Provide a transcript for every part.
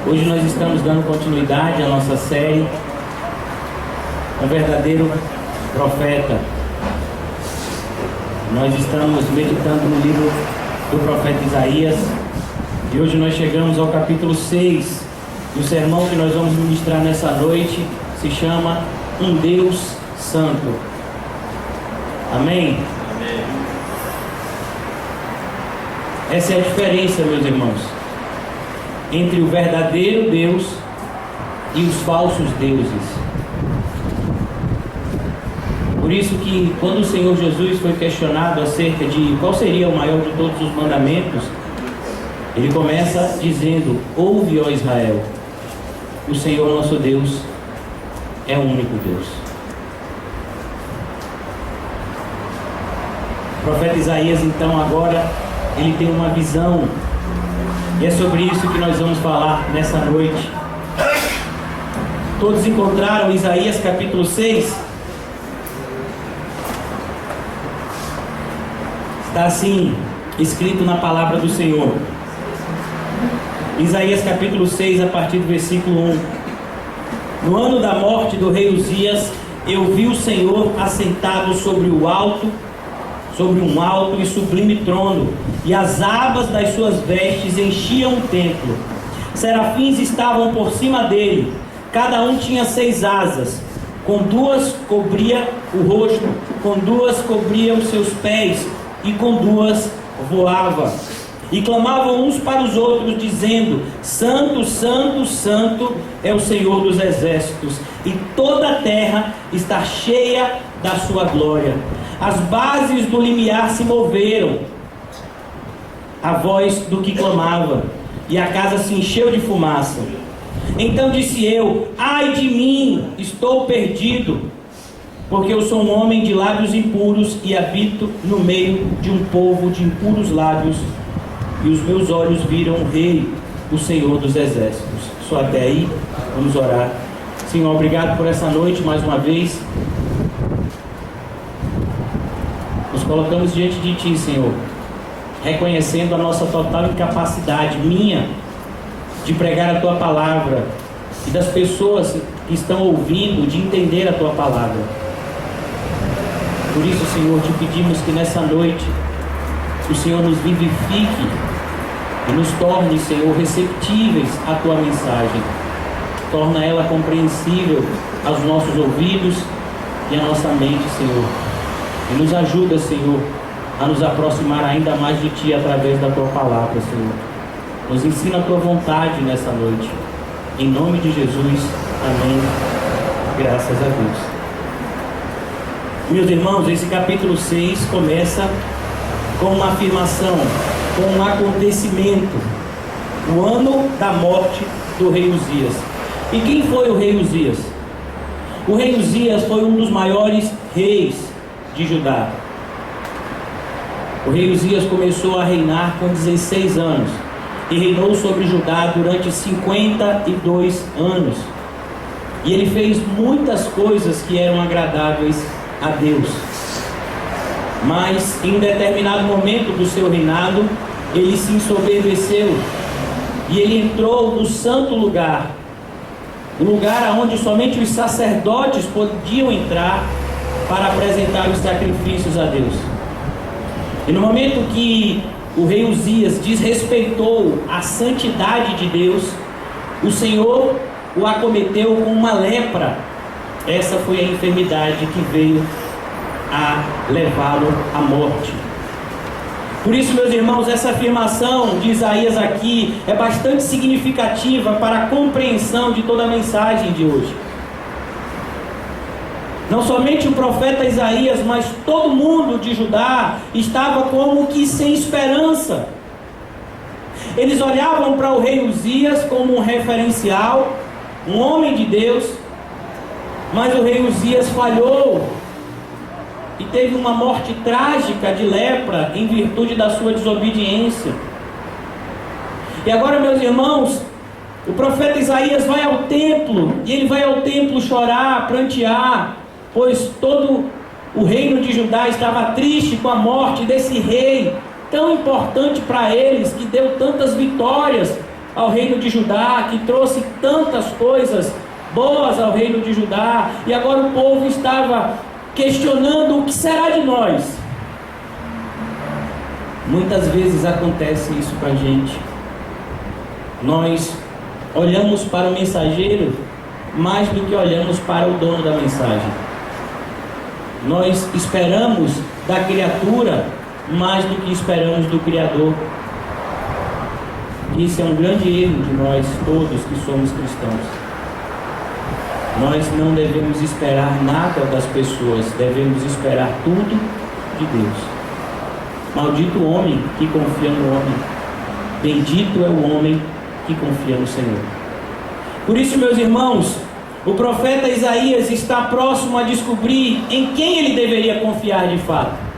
Hoje nós estamos dando continuidade à nossa série Um Verdadeiro Profeta. Nós estamos meditando no livro do profeta Isaías e hoje nós chegamos ao capítulo 6. E o sermão que nós vamos ministrar nessa noite se chama Um Deus Santo. Amém? Amém. Essa é a diferença, meus irmãos, entre o verdadeiro Deus e os falsos deuses. Por isso que quando o Senhor Jesus foi questionado acerca de qual seria o maior de todos os mandamentos, ele começa dizendo: ouve, ó Israel, o Senhor nosso Deus é o único Deus. O profeta Isaías, então, agora ele tem uma visão, e é sobre isso que nós vamos falar nessa noite. Todos encontraram Isaías capítulo 6? Está assim escrito na palavra do Senhor. Isaías capítulo 6, a partir do versículo 1. No ano da morte do rei Uzias, eu vi o Senhor assentado sobre um alto e sublime trono, e as abas das suas vestes enchiam o templo. Serafins estavam por cima dele, cada um tinha 6 asas, com 2 cobria o rosto, com 2 cobria os seus pés, e com 2 voava. E clamavam uns para os outros, dizendo: Santo, Santo, Santo é o Senhor dos exércitos, e toda a terra está cheia da sua glória. As bases do limiar se moveram, a voz do que clamava, e a casa se encheu de fumaça. Então disse eu: ai de mim, estou perdido, porque eu sou um homem de lábios impuros e habito no meio de um povo de impuros lábios, e os meus olhos viram o Rei, o Senhor dos exércitos. Só até aí, vamos orar. Senhor, obrigado por essa noite mais uma vez. Nos colocamos diante de Ti, Senhor, reconhecendo a nossa total incapacidade, minha, de pregar a Tua palavra, e das pessoas que estão ouvindo, de entender a Tua palavra. Por isso, Senhor, te pedimos que nessa noite o Senhor nos vivifique e nos torne, Senhor, receptíveis à Tua mensagem. Torna ela compreensível aos nossos ouvidos e à nossa mente, Senhor. E nos ajuda, Senhor, a nos aproximar ainda mais de Ti através da Tua palavra, Senhor. Nos ensina a Tua vontade nessa noite. Em nome de Jesus, amém. Graças a Deus. Meus irmãos, esse capítulo 6 começa com uma afirmação, com um acontecimento. O ano da morte do rei Uzias. E quem foi o rei Uzias? O rei Uzias foi um dos maiores reis de Judá. O rei Uzias começou a reinar com 16 anos e reinou sobre Judá durante 52 anos. E ele fez muitas coisas que eram agradáveis a Deus. Mas em um determinado momento do seu reinado, ele se ensoberbeceu e ele entrou no santo lugar, o lugar onde somente os sacerdotes podiam entrar para apresentar os sacrifícios a Deus. E no momento que o rei Uzias desrespeitou a santidade de Deus, o Senhor o acometeu com uma lepra. Essa foi a enfermidade que veio a levá-lo à morte. Por isso, meus irmãos, essa afirmação de Isaías aqui é bastante significativa para a compreensão de toda a mensagem de hoje. Não somente o profeta Isaías, mas todo mundo de Judá estava como que sem esperança. Eles olhavam para o rei Uzias como um referencial, um homem de Deus, mas o rei Uzias falhou e teve uma morte trágica de lepra em virtude da sua desobediência. E agora, meus irmãos, o profeta Isaías vai ao templo, e ele vai ao templo chorar, prantear, pois todo o reino de Judá estava triste com a morte desse rei tão importante para eles, que deu tantas vitórias ao reino de Judá, que trouxe tantas coisas boas ao reino de Judá, e agora o povo estava questionando o que será de nós. Muitas vezes acontece isso com a gente. Nós olhamos para o mensageiro mais do que olhamos para o dono da mensagem. Nós esperamos da criatura mais do que esperamos do Criador. Isso é um grande erro de nós todos que somos cristãos. Nós não devemos esperar nada das pessoas, devemos esperar tudo de Deus. Maldito o homem que confia no homem, bendito é o homem que confia no Senhor. Por isso, meus irmãos, o profeta Isaías está próximo a descobrir em quem ele deveria confiar de fato.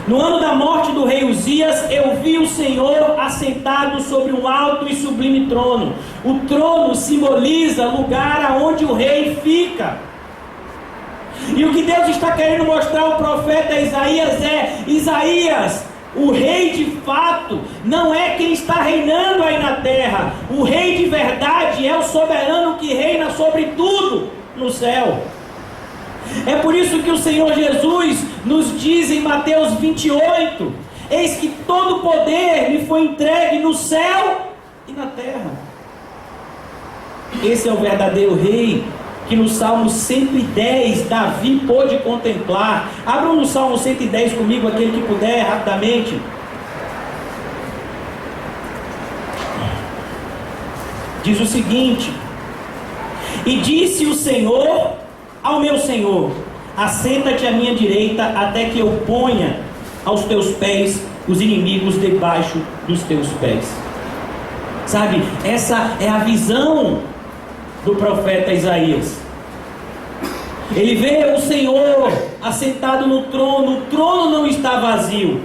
No ano da morte do rei Uzias, eu vi o Senhor assentado sobre um alto e sublime trono. O trono simboliza o lugar aonde o rei fica. E o que Deus está querendo mostrar ao profeta Isaías é: Isaías, o rei de fato não é quem está reinando aí na terra. O rei de verdade é o soberano que reina sobre tudo no céu. É por isso que o Senhor Jesus nos diz em Mateus 28: eis que todo poder me foi entregue no céu e na terra. Esse é o verdadeiro rei que no Salmo 110 Davi pôde contemplar. Abram no Salmo 110 comigo, aquele que puder, rapidamente. Diz o seguinte: e disse o Senhor ao meu Senhor: assenta-te à minha direita, até que eu ponha aos teus pés os inimigos debaixo dos teus pés. Sabe, essa é a visão do profeta Isaías. Ele vê o Senhor assentado no trono. O trono não está vazio.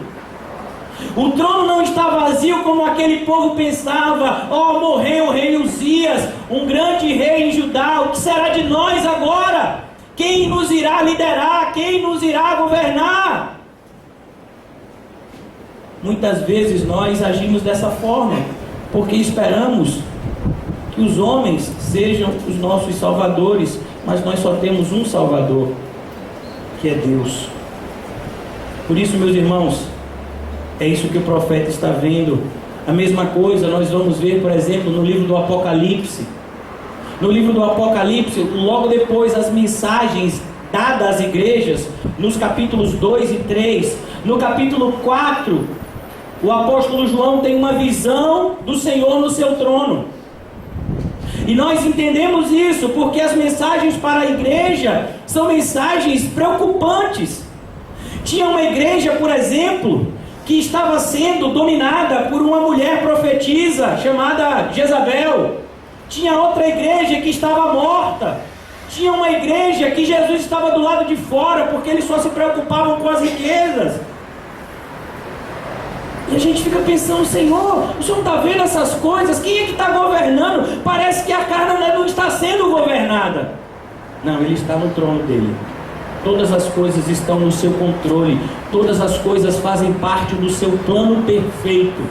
O trono não está vazio como aquele povo pensava: oh, morreu o rei Uzias, um grande rei em Judá, o que será de nós agora? Quem nos irá liderar? Quem nos irá governar? Muitas vezes nós agimos dessa forma, porque esperamos que os homens sejam os nossos salvadores, mas nós só temos um Salvador, que é Deus. Por isso, meus irmãos, é isso que o profeta está vendo. A mesma coisa nós vamos ver, por exemplo, no livro do Apocalipse. No livro do Apocalipse, logo depois as mensagens dadas às igrejas, nos capítulos 2 e 3, no capítulo 4, o apóstolo João tem uma visão do Senhor no seu trono. E nós entendemos isso porque as mensagens para a igreja são mensagens preocupantes. Tinha uma igreja, por exemplo, que estava sendo dominada por uma mulher profetisa chamada Jezabel. Tinha outra igreja que estava morta. Tinha uma igreja que Jesus estava do lado de fora, porque eles só se preocupavam com as riquezas. E a gente fica pensando: Senhor, o Senhor está vendo essas coisas? Quem é que está governando? Parece que a carne não está sendo governada. Não, Ele está no trono dele. Todas as coisas estão no seu controle. Todas as coisas fazem parte do seu plano perfeito.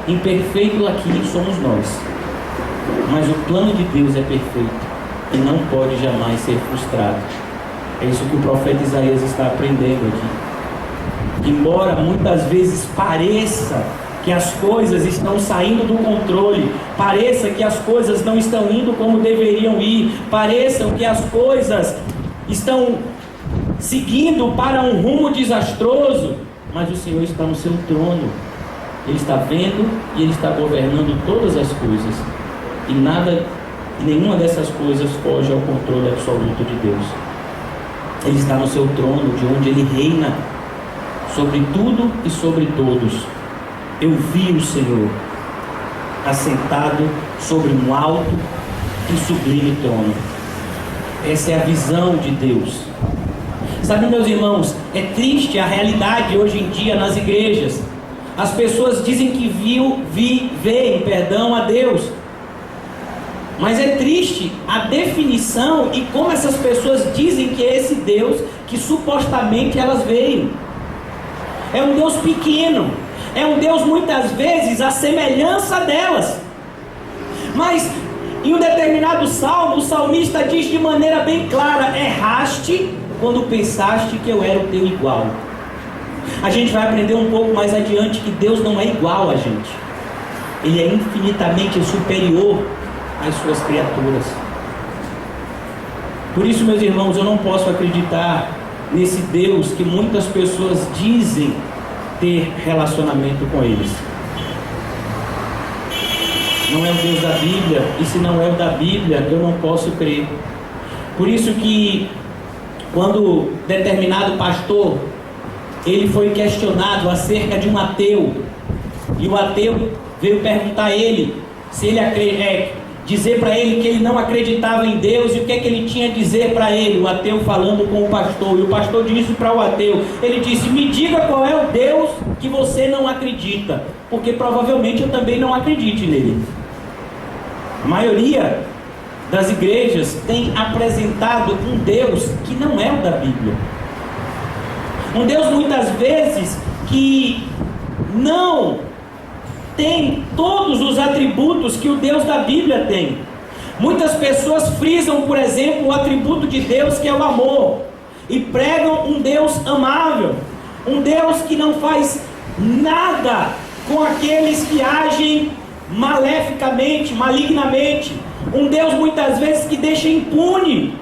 Imperfeito aqui somos nós, mas o plano de Deus é perfeito e não pode jamais ser frustrado. É isso que o profeta Isaías está aprendendo aqui. Embora muitas vezes pareça que as coisas estão saindo do controle, pareça que as coisas não estão indo como deveriam ir, pareçam que as coisas estão seguindo para um rumo desastroso, mas o Senhor está no seu trono. Ele está vendo e Ele está governando todas as coisas. E nenhuma dessas coisas foge ao controle absoluto de Deus. Ele está no seu trono, de onde Ele reina sobre tudo e sobre todos. Eu vi o Senhor assentado sobre um alto e sublime trono. Essa é a visão de Deus. Sabe, meus irmãos, é triste a realidade hoje em dia nas igrejas. As pessoas dizem que veem a Deus. Mas é triste a definição e como essas pessoas dizem que é esse Deus que supostamente elas veem. É um Deus pequeno, É um Deus muitas vezes à semelhança delas. Mas em um determinado salmo, o salmista diz de maneira bem clara: erraste quando pensaste que eu era o teu igual. A gente vai aprender um pouco mais adiante que Deus não é igual a gente. Ele é infinitamente superior às suas criaturas. Por isso, meus irmãos, eu não posso acreditar nesse Deus que muitas pessoas dizem ter relacionamento com eles. Não é o Deus da Bíblia, e se não é o da Bíblia, eu não posso crer. Por isso que quando determinado pastor, ele foi questionado acerca de um ateu, e o ateu veio perguntar a ele, se ele dizer para ele que ele não acreditava em Deus, e o que é que ele tinha a dizer para ele, o ateu falando com o pastor, e o pastor disse para o ateu, ele disse: me diga qual é o Deus que você não acredita, porque provavelmente eu também não acredite nele. A maioria das igrejas tem apresentado um Deus que não é o da Bíblia. Um Deus muitas vezes que não tem todos os atributos que o Deus da Bíblia tem. Muitas pessoas frisam, por exemplo, o atributo de Deus, que é o amor, e pregam um Deus amável, um Deus que não faz nada com aqueles que agem maleficamente, malignamente, um Deus muitas vezes que deixa impune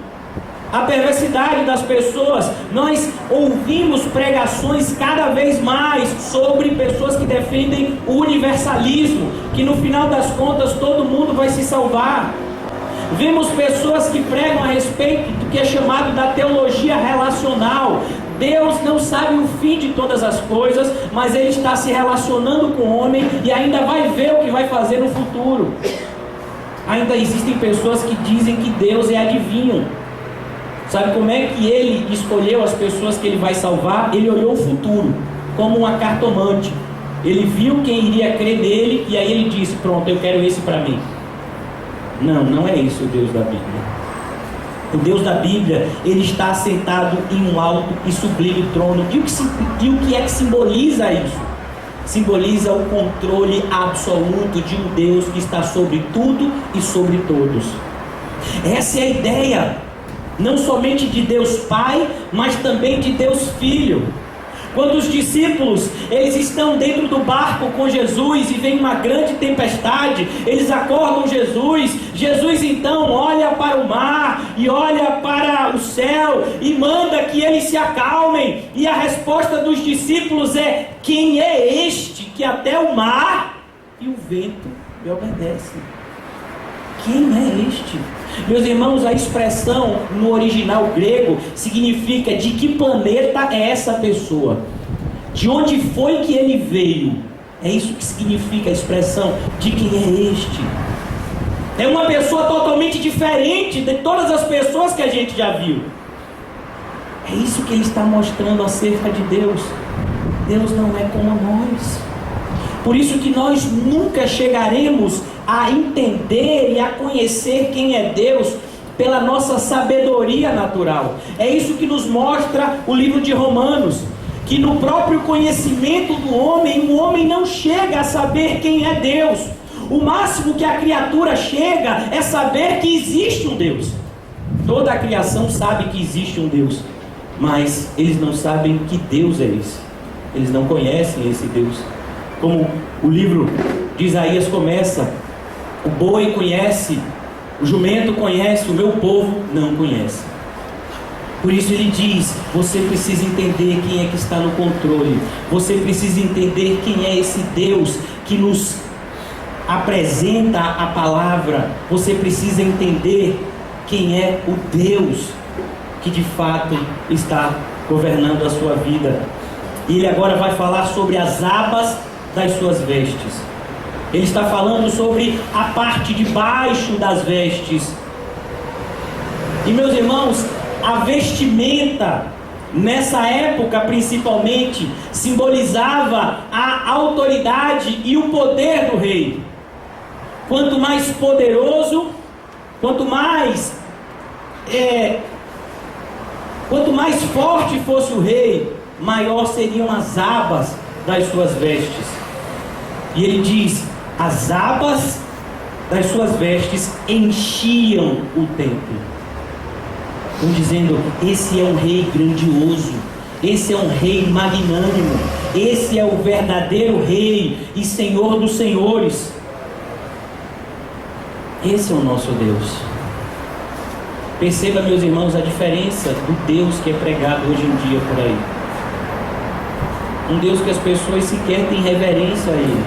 a perversidade das pessoas. Nós ouvimos pregações cada vez mais sobre pessoas que defendem o universalismo, que no final das contas todo mundo vai se salvar. Vemos pessoas que pregam a respeito do que é chamado da teologia relacional. Deus não sabe o fim de todas as coisas, mas Ele está se relacionando com o homem e ainda vai ver o que vai fazer no futuro. Ainda existem pessoas que dizem que Deus é adivinho. Sabe como é que Ele escolheu as pessoas que Ele vai salvar? Ele olhou o futuro, como uma cartomante. Ele viu quem iria crer nele e aí Ele disse: pronto, eu quero esse para mim. Não, não é isso o Deus da Bíblia. O Deus da Bíblia, Ele está assentado em um alto e sublime trono. E o que é que simboliza isso? Simboliza o controle absoluto de um Deus que está sobre tudo e sobre todos. Essa é a ideia, não somente de Deus Pai, mas também de Deus Filho. Quando os discípulos, eles estão dentro do barco com Jesus e vem uma grande tempestade, eles acordam Jesus. Jesus então olha para o mar e olha para o céu e manda que eles se acalmem. E a resposta dos discípulos é: quem é este que até o mar e o vento lhe obedecem? Quem é este? Meus irmãos, a expressão no original grego significa: de que planeta é essa pessoa? De onde foi que ele veio? É isso que significa a expressão: de quem é este? É uma pessoa totalmente diferente de todas as pessoas que a gente já viu. É isso que ele está mostrando acerca de Deus. Deus não é como nós. Por isso que nós nunca chegaremos a entender e a conhecer quem é Deus pela nossa sabedoria natural. É isso que nos mostra o livro de Romanos, que no próprio conhecimento do homem, o homem não chega a saber quem é Deus. O máximo que a criatura chega é saber que existe um Deus. Toda a criação sabe que existe um Deus, mas eles não sabem que Deus é esse. Eles não conhecem esse Deus. Como o livro de Isaías começa: o boi conhece, o jumento conhece, o meu povo não conhece. Por isso ele diz: você precisa entender quem é que está no controle. Você precisa entender quem é esse Deus que nos apresenta a palavra. Você precisa entender quem é o Deus que de fato está governando a sua vida. E ele agora vai falar sobre as abas das suas vestes. Ele está falando sobre a parte de baixo das vestes. E meus irmãos, a vestimenta nessa época principalmente simbolizava a autoridade e o poder do rei. Quanto mais poderoso, quanto mais forte fosse o rei, maior seriam as abas das suas vestes. E ele diz: as abas das suas vestes enchiam o templo. Estão dizendo: esse é um rei grandioso, esse é um rei magnânimo, esse é o verdadeiro rei e senhor dos senhores. Esse é o nosso Deus. Perceba, meus irmãos, a diferença do Deus que é pregado hoje em dia por aí. Um Deus que as pessoas sequer têm reverência a Ele.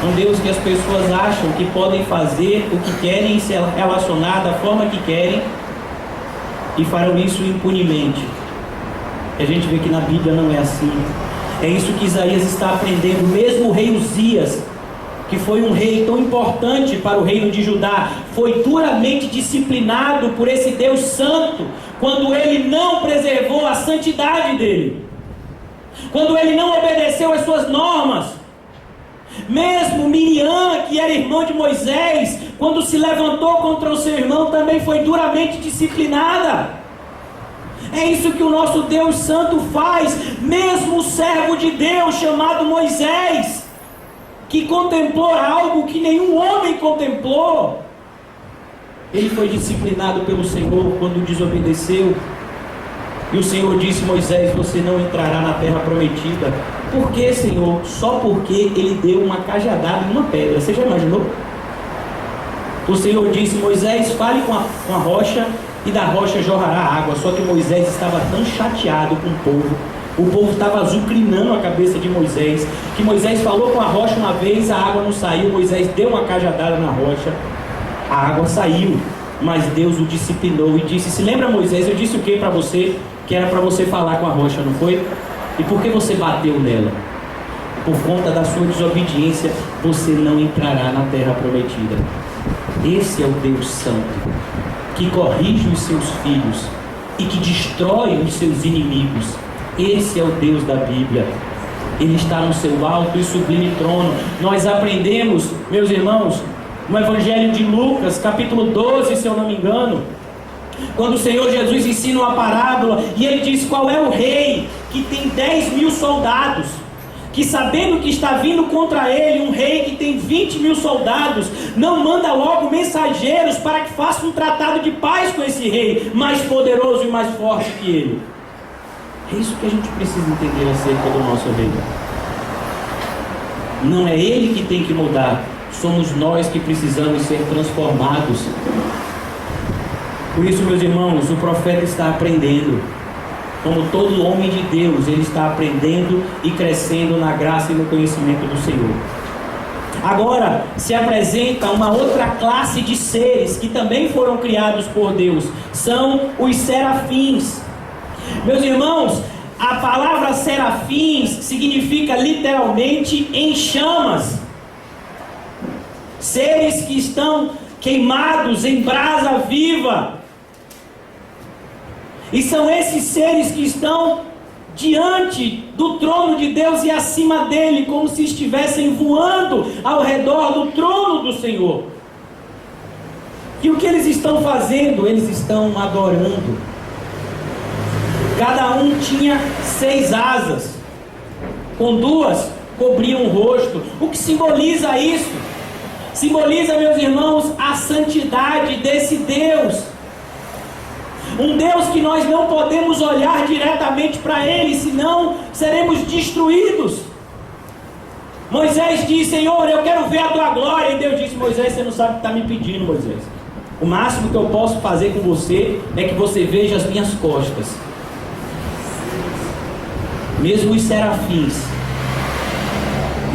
Um Deus que as pessoas acham que podem fazer o que querem, se relacionar da forma que querem, e farão isso impunemente. E a gente vê que na Bíblia não é assim. É isso que Isaías está aprendendo. Mesmo o rei Uzias, que foi um rei tão importante para o reino de Judá, foi duramente disciplinado por esse Deus santo, quando ele não preservou a santidade dele, quando ele não obedeceu às suas normas. Mesmo Miriam, que era irmã de Moisés, quando se levantou contra o seu irmão, também foi duramente disciplinada. É isso que o nosso Deus santo faz. Mesmo o servo de Deus chamado Moisés, que contemplou algo que nenhum homem contemplou, ele foi disciplinado pelo Senhor quando desobedeceu. E o Senhor disse: Moisés, você não entrará na terra prometida. Por quê, Senhor? Só porque ele deu uma cajadada em uma pedra. Você já imaginou? O Senhor disse: Moisés, fale com a rocha, e da rocha jorrará água. Só que Moisés estava tão chateado com o povo estava azucrinando a cabeça de Moisés, que Moisés falou com a rocha uma vez, a água não saiu. Moisés deu uma cajadada na rocha, a água saiu, mas Deus o disciplinou e disse: se lembra, Moisés, eu disse o que para você? Que era para você falar com a rocha, não foi? E por que você bateu nela? Por conta da sua desobediência, você não entrará na terra prometida. Esse é o Deus santo, que corrige os seus filhos e que destrói os seus inimigos. Esse é o Deus da Bíblia. Ele está no seu alto e sublime trono. Nós aprendemos, meus irmãos, no Evangelho de Lucas, capítulo 12, se eu não me engano, quando o Senhor Jesus ensina uma parábola, e ele diz: qual é o rei que tem 10.000 soldados, que sabendo que está vindo contra ele um rei que tem 20.000 soldados, não manda logo mensageiros para que faça um tratado de paz com esse rei, mais poderoso e mais forte que ele? É isso que a gente precisa entender acerca do nosso rei. Não é ele que tem que mudar, somos nós que precisamos ser transformados. Por isso, meus irmãos, o profeta está aprendendo. Como todo homem de Deus, ele está aprendendo e crescendo na graça e no conhecimento do Senhor. Agora se apresenta uma outra classe de seres que também foram criados por Deus. São os serafins. Meus irmãos, a palavra serafins significa literalmente em chamas. Seres que estão queimados em brasa viva. E são esses seres que estão diante do trono de Deus e acima dele, como se estivessem voando ao redor do trono do Senhor. E o que eles estão fazendo? Eles estão adorando. Cada um tinha 6 asas, com 2 cobriam o rosto. O que simboliza isso? Simboliza, meus irmãos, a santidade desse Deus. Um Deus que nós não podemos olhar diretamente para Ele, senão seremos destruídos. Moisés disse: Senhor, eu quero ver a tua glória. E Deus disse: Moisés, você não sabe o que está me pedindo, Moisés. O máximo que eu posso fazer com você é que você veja as minhas costas. Mesmo os serafins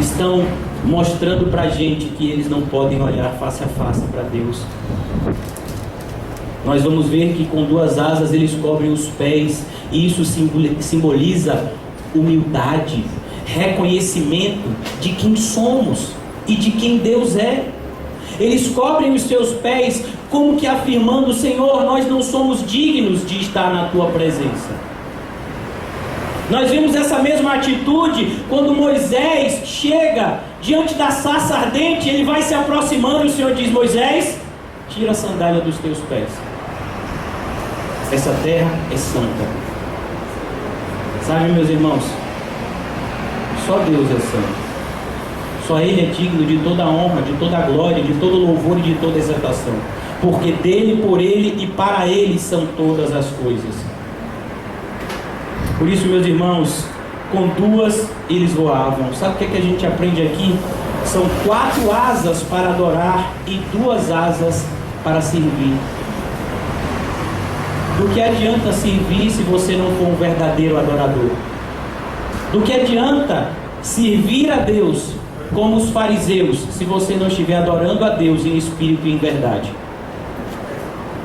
estão mostrando para a gente que eles não podem olhar face a face para Deus. Nós vamos ver que com 2 asas eles cobrem os pés, e isso simboliza humildade, reconhecimento de quem somos e de quem Deus é. Eles cobrem os seus pés como que afirmando: Senhor, nós não somos dignos de estar na tua presença. Nós vimos essa mesma atitude quando Moisés chega diante da sarça ardente. Ele vai se aproximando e o Senhor diz: Moisés, tira a sandália dos teus pés. Essa terra é santa. Sabe, meus irmãos, Só Deus é santo. Só Ele é digno de toda a honra, de toda a glória, de todo louvor e de toda exaltação. Porque dele, por Ele e para Ele são todas as coisas. Por isso, meus irmãos, com duas eles voavam. Sabe o que a gente aprende aqui? São 4 asas para adorar e 2 asas para servir. Do que adianta servir se você não for um verdadeiro adorador? Do que adianta servir a Deus como os fariseus se você não estiver adorando a Deus em espírito e em verdade?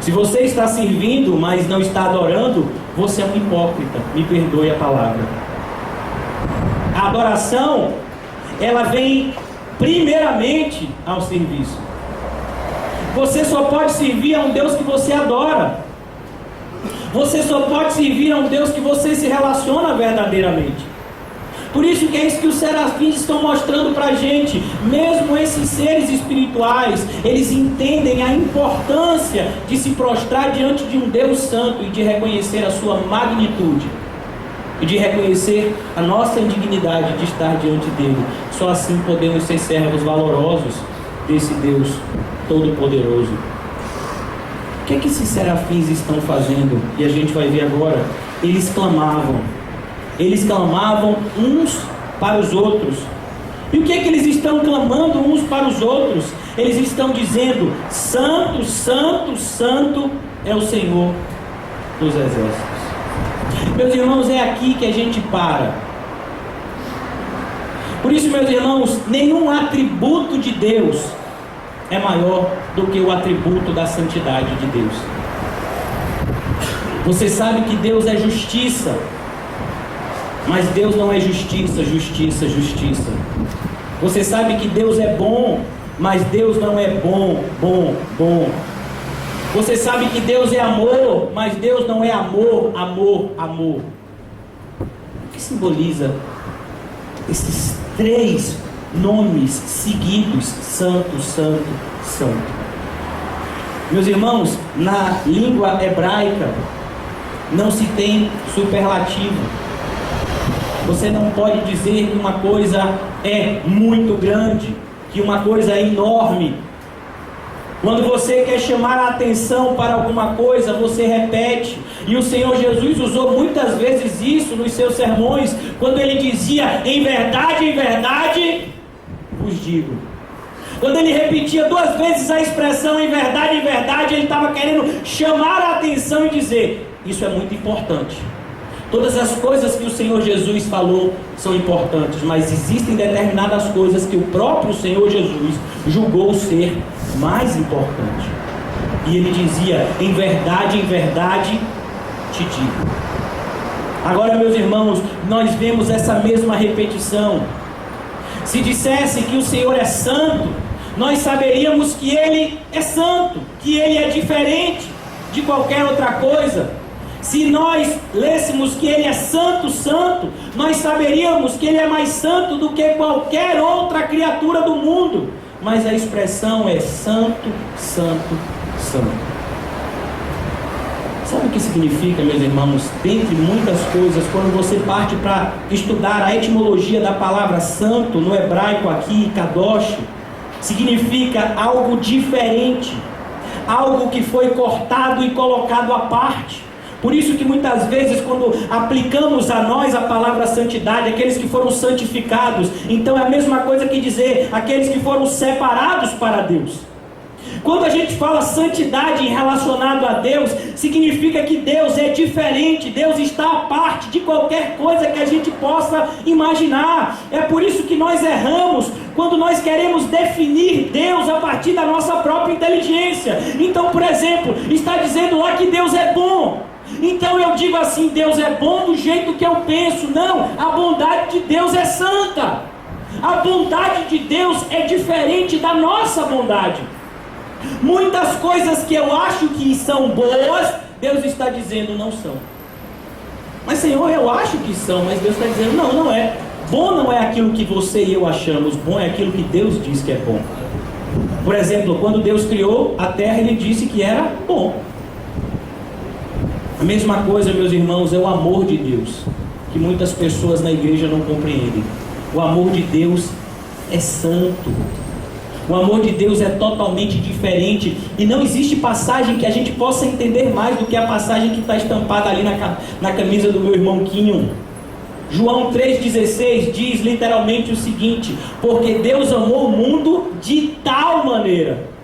Se você está servindo, mas não está adorando, você é um hipócrita. Me perdoe a palavra. A adoração, ela vem primeiramente ao serviço. Você só pode servir a um Deus que você adora. Você só pode servir a um Deus que você se relaciona verdadeiramente. Por isso que é isso que os serafins estão mostrando para a gente. Mesmo esses seres espirituais, eles entendem a importância de se prostrar diante de um Deus santo e de reconhecer a sua magnitude. E de reconhecer a nossa indignidade de estar diante dele. Só assim podemos ser servos valorosos desse Deus Todo-Poderoso. O que é que esses serafins estão fazendo? E a gente vai ver agora. Eles clamavam. Eles clamavam uns para os outros. E o que é que eles estão clamando uns para os outros? Eles estão dizendo: Santo, Santo, Santo é o Senhor dos exércitos. Meus irmãos, é aqui que a gente para. Por isso, meus irmãos, nenhum atributo de Deus é maior do que o atributo da santidade de Deus. Você sabe que Deus é justiça, mas Deus não é justiça, justiça, justiça. Você sabe que Deus é bom, mas Deus não é bom, bom, bom. Você sabe que Deus é amor, mas Deus não é amor, amor, amor. O que simboliza esses 3 nomes seguidos: Santo, Santo, Santo? Meus irmãos, na língua hebraica não se tem superlativo. Você não pode dizer que uma coisa é muito grande, que uma coisa é enorme. Quando você quer chamar a atenção para alguma coisa, você repete. E o Senhor Jesus usou muitas vezes isso nos seus sermões, quando ele dizia: em verdade, vos digo. Quando ele repetia 2 vezes a expressão em verdade, ele estava querendo chamar a atenção e dizer: isso é muito importante. Todas as coisas que o Senhor Jesus falou são importantes, mas existem determinadas coisas que o próprio Senhor Jesus julgou ser mais importante. E ele dizia: em verdade te digo. Agora, meus irmãos, nós vemos essa mesma repetição. Se dissesse que o Senhor é santo, nós saberíamos que Ele é santo, que Ele é diferente de qualquer outra coisa. Se nós lêssemos que Ele é santo, santo, nós saberíamos que Ele é mais santo do que qualquer outra criatura do mundo. Mas a expressão é santo, santo, santo. Sabe o que significa, meus irmãos? Dentre muitas coisas, quando você parte para estudar a etimologia da palavra santo, no hebraico aqui, kadosh, significa algo diferente, algo que foi cortado e colocado à parte. Por isso que muitas vezes, quando aplicamos a nós a palavra santidade, aqueles que foram santificados, então é a mesma coisa que dizer aqueles que foram separados para Deus. Quando a gente fala santidade relacionado a Deus, significa que Deus é diferente, Deus está à parte de qualquer coisa que a gente possa imaginar. É por isso que nós erramos quando nós queremos definir Deus a partir da nossa própria inteligência. Então, por exemplo, está dizendo lá que Deus é bom. Então eu digo assim: Deus é bom do jeito que eu penso. Não, a bondade de Deus é santa. A bondade de Deus é diferente da nossa bondade. Muitas coisas que eu acho que são boas, Deus está dizendo não são. Mas Senhor, eu acho que são, mas Deus está dizendo não, não é. Bom não é aquilo que você e eu achamos, bom é aquilo que Deus diz que é bom. Por exemplo, quando Deus criou a terra, Ele disse que era bom. A mesma coisa, meus irmãos, é o amor de Deus, que muitas pessoas na igreja não compreendem. O amor de Deus é santo. O amor de Deus é totalmente diferente. E não existe passagem que a gente possa entender mais do que a passagem que está estampada ali na camisa do meu irmão Quinho. João 3,16 diz literalmente o seguinte: porque Deus amou o mundo de tal maneira.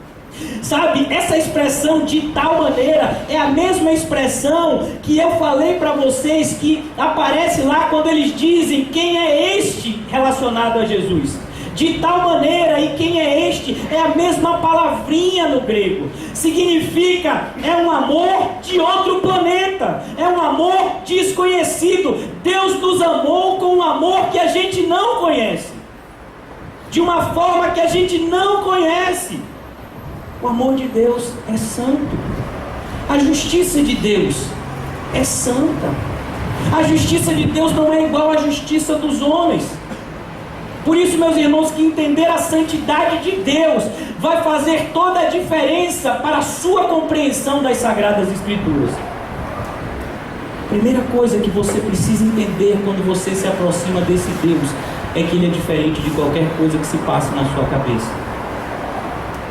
Sabe, essa expressão de tal maneira é a mesma expressão que eu falei para vocês, que aparece lá quando eles dizem quem é este relacionado a Jesus. De tal maneira, e quem é este? É a mesma palavrinha no grego. Significa, é um amor de outro planeta, é um amor desconhecido. Deus nos amou com um amor que a gente não conhece, de uma forma que a gente não conhece. O amor de Deus é santo. A justiça de Deus é santa. A justiça de Deus não é igual à justiça dos homens. Por isso, meus irmãos, que entender a santidade de Deus vai fazer toda a diferença para a sua compreensão das Sagradas Escrituras. Primeira coisa que você precisa entender quando você se aproxima desse Deus é que Ele é diferente de qualquer coisa que se passe na sua cabeça.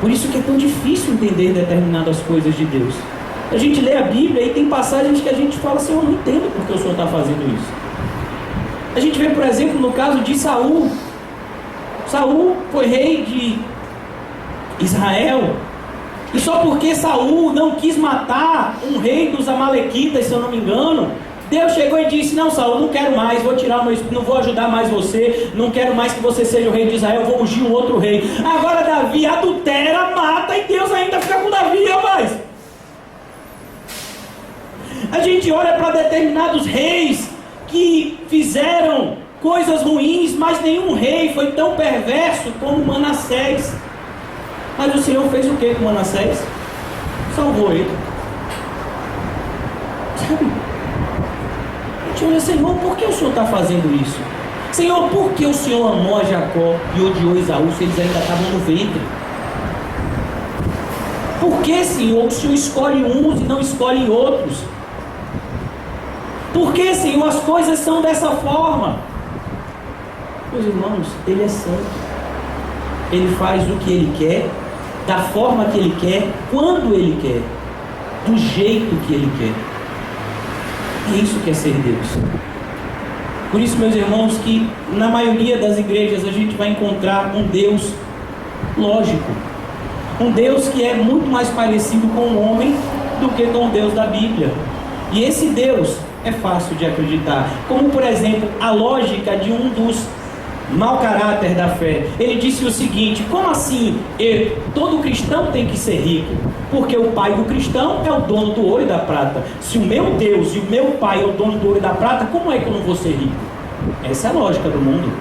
Por isso que é tão difícil entender determinadas coisas de Deus. A gente lê a Bíblia e tem passagens que a gente fala assim: eu não entendo porque o Senhor está fazendo isso. A gente vê, por exemplo, no caso de Saul. Saul foi rei de Israel, e só porque Saul não quis matar um rei dos amalequitas, se eu não me engano, Deus chegou e disse: não, Saul, não quero mais, vou tirar o meu espírito, não vou ajudar mais você, não quero mais que você seja o rei de Israel, vou ungir um outro rei. Agora Davi adultera, mata, e Deus ainda fica com Davi, rapaz. A gente olha para determinados reis que fizeram coisas ruins, mas nenhum rei foi tão perverso como Manassés. Mas o Senhor fez o que com Manassés? Salvou ele. Sabe? A gente olha: Senhor, por que o Senhor está fazendo isso? Senhor, por que o Senhor amou a Jacó e odiou Esaú se eles ainda estavam no ventre? Por que, Senhor, o Senhor escolhe uns e não escolhe outros? Por que, Senhor, as coisas são dessa forma? Meus irmãos, Ele é santo. Ele faz o que Ele quer, da forma que Ele quer, quando Ele quer, do jeito que Ele quer. É isso que é ser Deus. Por isso, meus irmãos, que na maioria das igrejas a gente vai encontrar um Deus lógico, um Deus que é muito mais parecido com o homem do que com o Deus da Bíblia. E esse Deus é fácil de acreditar, como por exemplo a lógica de um dos mau caráter da fé. Ele disse o seguinte: como assim todo cristão tem que ser rico? Porque o pai do cristão é o dono do ouro e da prata. Se o meu Deus e o meu pai é o dono do ouro e da prata, como é que eu não vou ser rico? Essa é a lógica do mundo.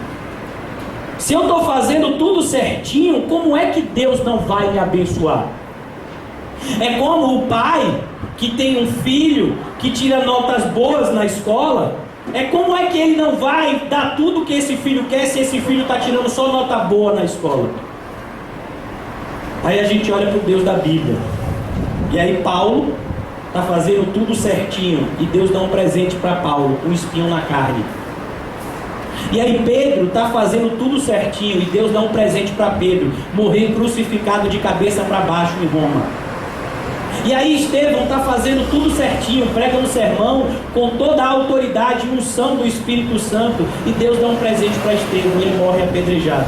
Se eu estou fazendo tudo certinho, como é que Deus não vai me abençoar? É como o pai que tem um filho que tira notas boas na escola. É como é que ele não vai dar tudo que esse filho quer se esse filho está tirando só nota boa na escola? Aí a gente olha para o Deus da Bíblia. E aí Paulo está fazendo tudo certinho e Deus dá um presente para Paulo, um espinho na carne. E aí Pedro está fazendo tudo certinho e Deus dá um presente para Pedro, morrer crucificado de cabeça para baixo em Roma. E aí Estevão está fazendo tudo certinho, prega no sermão com toda a autoridade e unção do Espírito Santo, e Deus dá um presente para Estevão, ele morre apedrejado.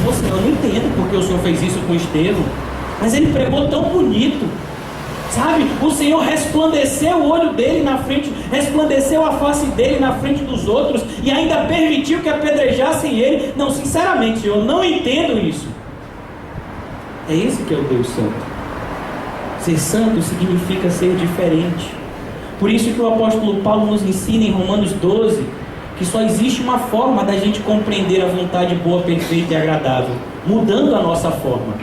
Pô, Senhor, eu não entendo porque o Senhor fez isso com Estevão, mas ele pregou tão bonito, sabe? O Senhor resplandeceu o olho dele na frente, resplandeceu a face dele na frente dos outros, e ainda permitiu que apedrejassem ele. Não, sinceramente, Senhor, eu não entendo isso. É esse que é o Deus Santo. Ser santo significa ser diferente. Por isso que o apóstolo Paulo nos ensina em Romanos 12 que só existe uma forma da gente compreender a vontade boa, perfeita e agradável: mudando a nossa forma.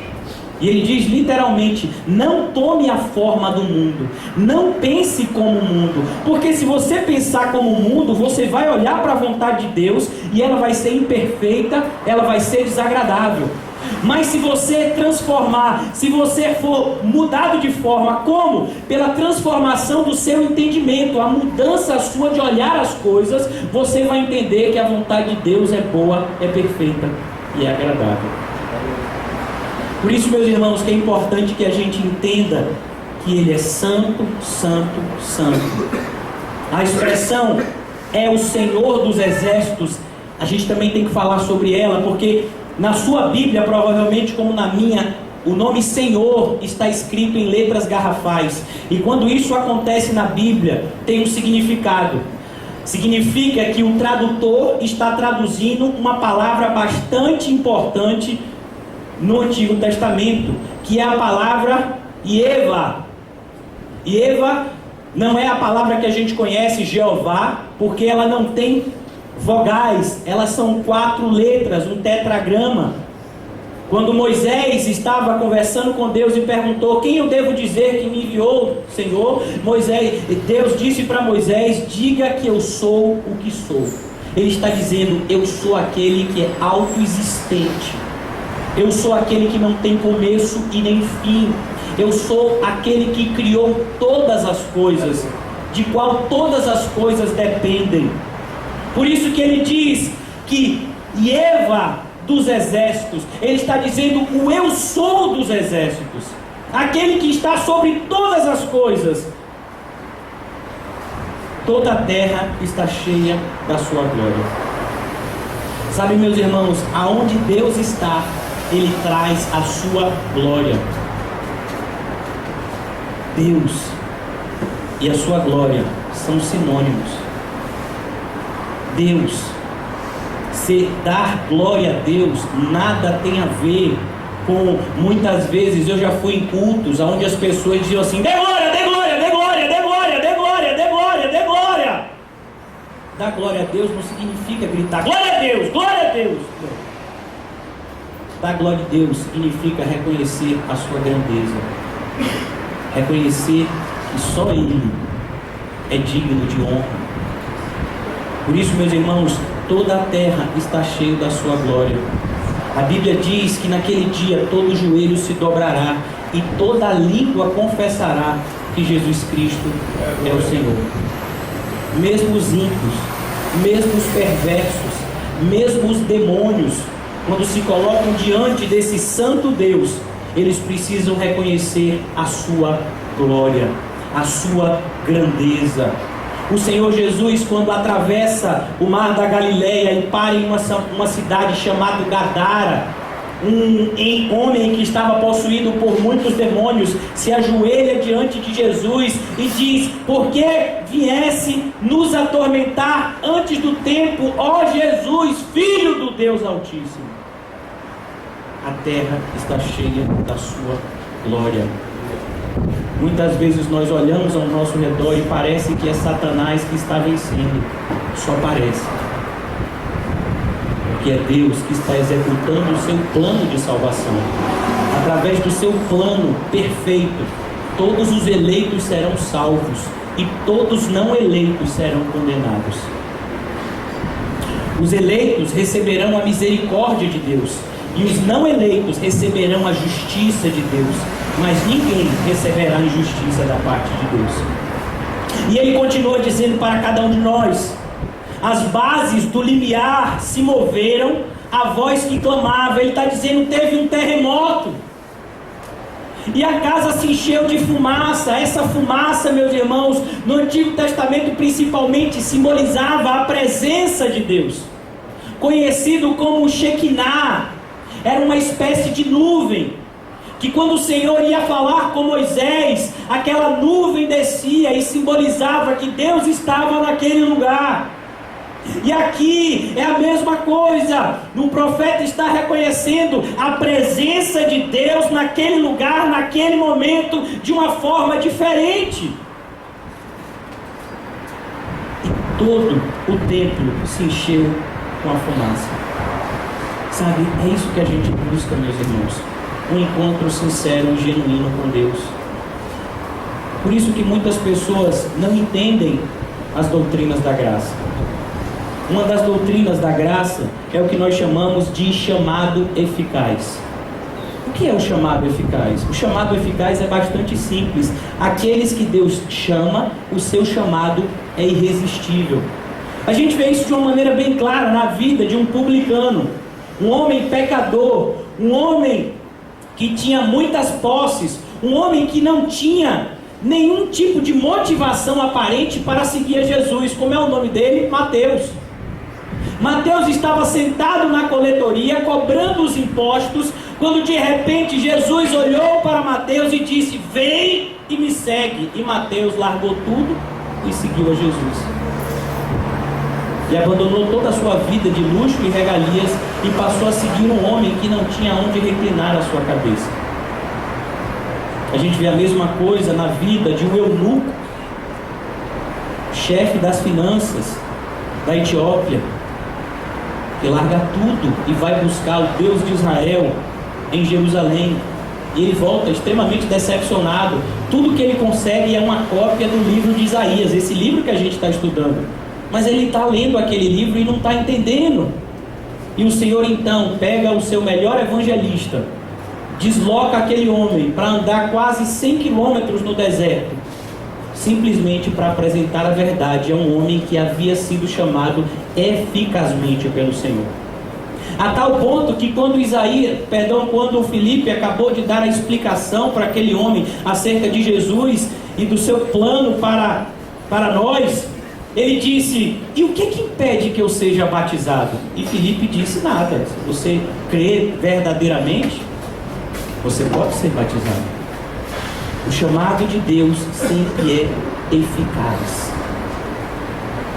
E ele diz literalmente: não tome a forma do mundo, não pense como o mundo, porque se você pensar como o mundo, você vai olhar para a vontade de Deus e ela vai ser imperfeita, ela vai ser desagradável. Mas se você transformar, se você for mudado de forma, como? Pela transformação do seu entendimento, a mudança sua de olhar as coisas, você vai entender que a vontade de Deus é boa, é perfeita e é agradável. Por isso, meus irmãos, que é importante que a gente entenda que Ele é santo, santo, santo. A expressão é o Senhor dos Exércitos. A gente também tem que falar sobre ela, porque na sua Bíblia, provavelmente como na minha, o nome Senhor está escrito em letras garrafais. E quando isso acontece na Bíblia, tem um significado. Significa que o tradutor está traduzindo uma palavra bastante importante no Antigo Testamento, que é a palavra Yehova. Yehova não é a palavra que a gente conhece, Jeová, porque ela não tem vogais, elas são 4 letras, um tetragrama. Quando Moisés estava conversando com Deus e perguntou: quem eu devo dizer que me enviou, Senhor? Deus disse para Moisés: diga que eu sou o que sou. Ele está dizendo: eu sou aquele que é autoexistente, eu sou aquele que não tem começo e nem fim, eu sou aquele que criou todas as coisas, de qual todas as coisas dependem. Por isso que ele diz que Yehova dos exércitos, ele está dizendo o eu sou dos exércitos, aquele que está sobre todas as coisas. Toda a terra está cheia da sua glória. Sabe, meus irmãos, aonde Deus está, Ele traz a sua glória. Deus e a sua glória são sinônimos. Deus, se dar glória a Deus, nada tem a ver com, muitas vezes eu já fui em cultos onde as pessoas diziam assim: dê glória, dê glória, dê glória, dê glória, dê glória, dê glória, dê glória. Dar glória a Deus não significa gritar glória a Deus, glória a Deus. Dar glória a Deus significa reconhecer a sua grandeza, reconhecer que só Ele é digno de honra. Por isso, meus irmãos, toda a terra está cheia da sua glória. A Bíblia diz que naquele dia todo joelho se dobrará e toda língua confessará que Jesus Cristo é o Senhor. Mesmo os ímpios, mesmo os perversos, mesmo os demônios, quando se colocam diante desse santo Deus, eles precisam reconhecer a sua glória, a sua grandeza. O Senhor Jesus, quando atravessa o mar da Galileia e para em uma cidade chamada Gadara, um homem que estava possuído por muitos demônios se ajoelha diante de Jesus e diz: por que viesse nos atormentar antes do tempo, ó Jesus, Filho do Deus Altíssimo? A terra está cheia da sua glória. Muitas vezes nós olhamos ao nosso redor e parece que é Satanás que está vencendo. Só parece. Porque é Deus que está executando o seu plano de salvação. Através do seu plano perfeito, todos os eleitos serão salvos e todos não eleitos serão condenados. Os eleitos receberão a misericórdia de Deus e os não eleitos receberão a justiça de Deus. Mas ninguém receberá injustiça da parte de Deus. E ele continua dizendo para cada um de nós: as bases do limiar se moveram, a voz que clamava. Ele está dizendo: teve um terremoto e a casa se encheu de fumaça. Essa fumaça, meus irmãos, no Antigo Testamento principalmente, simbolizava a presença de Deus, conhecido como Shekinah. Era uma espécie de nuvem que quando o Senhor ia falar com Moisés, aquela nuvem descia e simbolizava que Deus estava naquele lugar. E aqui é a mesma coisa. O profeta está reconhecendo a presença de Deus naquele lugar, naquele momento, de uma forma diferente. E todo o templo se encheu com a fumaça. Sabe, é isso que a gente busca, meus irmãos. Um encontro sincero e genuíno com Deus. Por isso que muitas pessoas não entendem as doutrinas da graça. Uma das doutrinas da graça é o que nós chamamos de chamado eficaz. que é o chamado eficaz? O chamado eficaz é bastante simples. Aqueles que Deus chama, o seu chamado é irresistível. A gente vê isso de uma maneira bem clara na vida de um publicano, um homem pecador, um homem que tinha muitas posses, um homem que não tinha nenhum tipo de motivação aparente para seguir a Jesus. Como é o nome dele? Mateus. Mateus estava sentado na coletoria, cobrando os impostos, quando de repente Jesus olhou para Mateus e disse: vem e me segue. E Mateus largou tudo e seguiu a Jesus. E abandonou toda a sua vida de luxo e regalias e passou a seguir um homem que não tinha onde reclinar a sua cabeça. A gente vê a mesma coisa na vida de um eunuco, chefe das finanças da Etiópia, que larga tudo e vai buscar o Deus de Israel em Jerusalém. E ele volta extremamente decepcionado. Tudo que ele consegue é uma cópia do livro de Isaías, esse livro que a gente está estudando. Mas ele está lendo aquele livro e não está entendendo. E o Senhor então pega o seu melhor evangelista, desloca aquele homem para andar quase 100 quilômetros no deserto, simplesmente para apresentar a verdade a um homem que havia sido chamado eficazmente pelo Senhor. A tal ponto que quando o Filipe acabou de dar a explicação para aquele homem acerca de Jesus e do seu plano para nós, ele disse: e o que impede que eu seja batizado? E Filipe disse: nada. Se você crê verdadeiramente, você pode ser batizado. O chamado de Deus sempre é eficaz.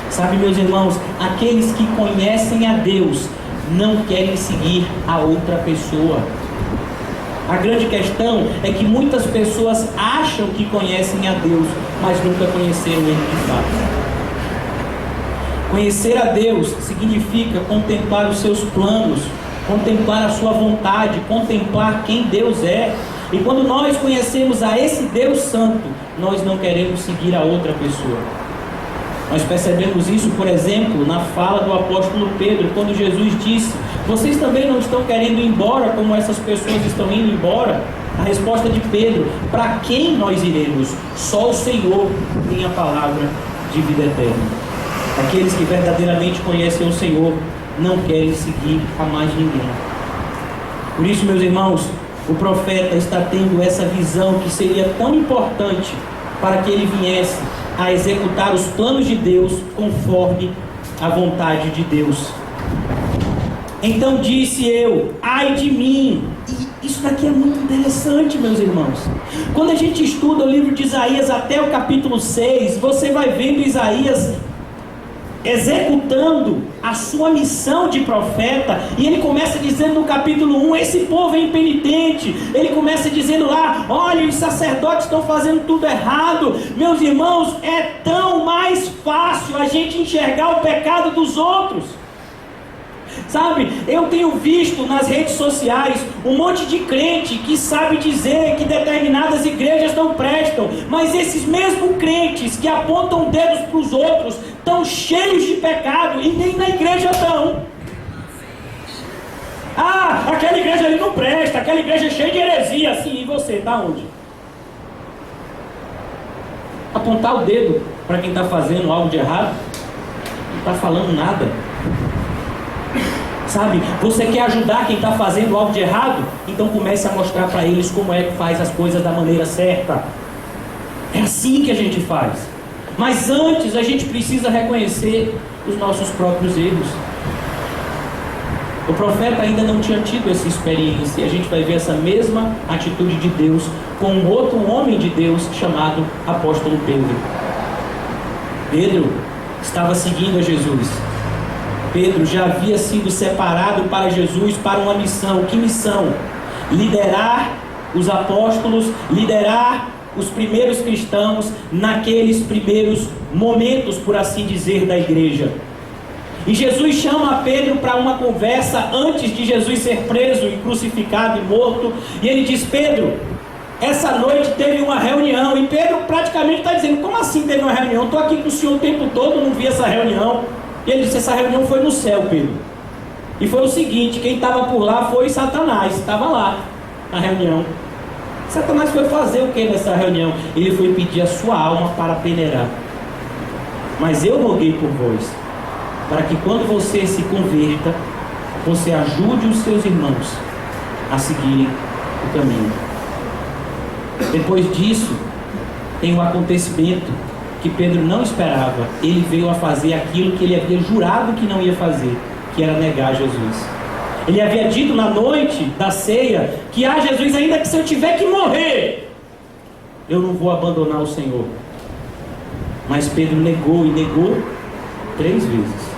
Sabe, meus irmãos, aqueles que conhecem a Deus não querem seguir a outra pessoa. A grande questão é que muitas pessoas acham que conhecem a Deus, mas nunca conheceram Ele de fato. Conhecer a Deus significa contemplar os seus planos, contemplar a sua vontade, contemplar quem Deus é. E quando nós conhecemos a esse Deus Santo, nós não queremos seguir a outra pessoa. Nós percebemos isso, por exemplo, na fala do apóstolo Pedro, quando Jesus disse: vocês também não estão querendo ir embora como essas pessoas estão indo embora? A resposta de Pedro: para quem nós iremos? Só o Senhor tem a palavra de vida eterna. Aqueles que verdadeiramente conhecem o Senhor não querem seguir a mais ninguém. Por isso, meus irmãos, o profeta está tendo essa visão que seria tão importante para que ele viesse a executar os planos de Deus conforme a vontade de Deus. Então disse eu: ai de mim. E isso daqui é muito interessante, meus irmãos. Quando a gente estuda o livro de Isaías até o capítulo 6, você vai vendo Isaías executando a sua missão de profeta, e ele começa dizendo no capítulo 1, esse povo é impenitente. Ele começa dizendo lá: olha, os sacerdotes estão fazendo tudo errado. Meus irmãos, é tão mais fácil a gente enxergar o pecado dos outros. Sabe, eu tenho visto nas redes sociais um monte de crente que sabe dizer que determinadas igrejas não prestam, mas esses mesmos crentes que apontam dedos para os outros estão cheios de pecado e nem na igreja estão. Ah, aquela igreja ali não presta, aquela igreja é cheia de heresia. Assim, e você, está onde? Apontar o dedo para quem está fazendo algo de errado, não está falando nada. Sabe, você quer ajudar quem está fazendo algo de errado? Então comece a mostrar para eles como é que faz as coisas da maneira certa. É assim que a gente faz. Mas antes a gente precisa reconhecer os nossos próprios erros. O profeta ainda não tinha tido essa experiência, e a gente vai ver essa mesma atitude de Deus com um outro homem de Deus chamado apóstolo Pedro. Pedro estava seguindo a Jesus. Pedro já havia sido separado para Jesus para uma missão. Que missão? Liderar os apóstolos, liderar os primeiros cristãos naqueles primeiros momentos, por assim dizer, da igreja. E Jesus chama Pedro para uma conversa antes de Jesus ser preso e crucificado e morto. E ele diz: Pedro, essa noite teve uma reunião. E Pedro praticamente está dizendo: como assim teve uma reunião? Estou aqui com o senhor o tempo todo, não vi essa reunião. E ele disse: essa reunião foi no céu, Pedro. E foi o seguinte: quem estava por lá foi Satanás, estava lá. a reunião. Satanás foi fazer o que nessa reunião? Ele foi pedir a sua alma para peneirar. Mas eu roguei por vós, para que quando você se converta, você ajude os seus irmãos a seguirem o caminho. Depois disso, tem um acontecimento que Pedro não esperava. Ele veio a fazer aquilo que ele havia jurado que não ia fazer, que era negar Jesus. Ele havia dito na noite da ceia que Jesus, ainda que se eu tiver que morrer, eu não vou abandonar o Senhor. Mas Pedro negou, e negou 3 vezes.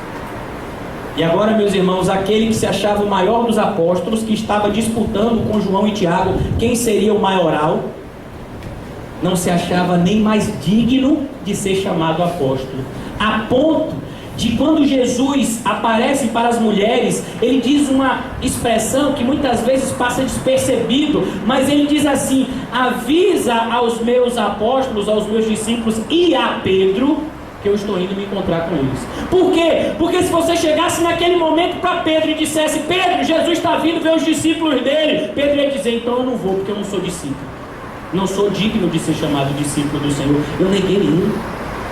E agora, meus irmãos, aquele que se achava o maior dos apóstolos, que estava disputando com João e Tiago quem seria o maioral, não se achava nem mais digno de ser chamado apóstolo. A ponto de, quando Jesus aparece para as mulheres, ele diz uma expressão que muitas vezes passa despercebido, mas ele diz assim: avisa aos meus apóstolos, aos meus discípulos e a Pedro, que eu estou indo me encontrar com eles. Por quê? Porque se você chegasse naquele momento para Pedro e dissesse: Pedro, Jesus está vindo ver os discípulos dele, Pedro ia dizer: então eu não vou, porque eu não sou discípulo, não sou digno de ser chamado discípulo do Senhor. Eu neguei ele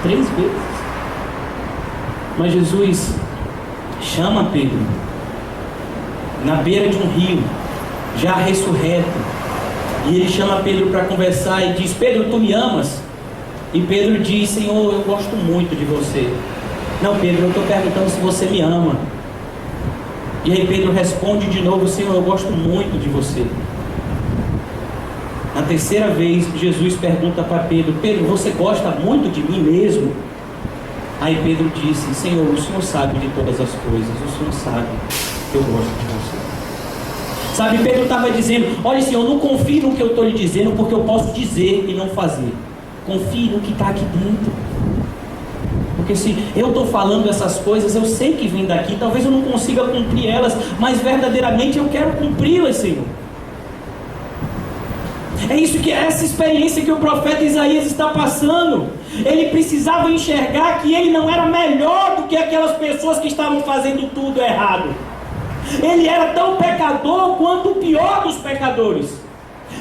3 vezes. Mas Jesus chama Pedro na beira de um rio, já ressurreto, e ele chama Pedro para conversar e diz: Pedro, tu me amas? E Pedro diz: Senhor, eu gosto muito de você. Não, Pedro, eu estou perguntando se você me ama. E aí Pedro responde de novo: Senhor, eu gosto muito de você. Na 3ª vez, Jesus pergunta para Pedro: Pedro, você gosta muito de mim mesmo? Aí Pedro disse: Senhor, o Senhor sabe de todas as coisas, o Senhor sabe que eu gosto de você. Sabe, Pedro estava dizendo: olha, Senhor, não confie no que eu estou lhe dizendo, porque eu posso dizer e não fazer. Confie no que está aqui dentro. Porque se eu estou falando essas coisas, eu sei que vem daqui, talvez eu não consiga cumprir elas, mas verdadeiramente eu quero cumpri-las, Senhor. É isso que essa experiência que o profeta Isaías está passando. Ele precisava enxergar que ele não era melhor do que aquelas pessoas que estavam fazendo tudo errado. Ele era tão pecador quanto o pior dos pecadores.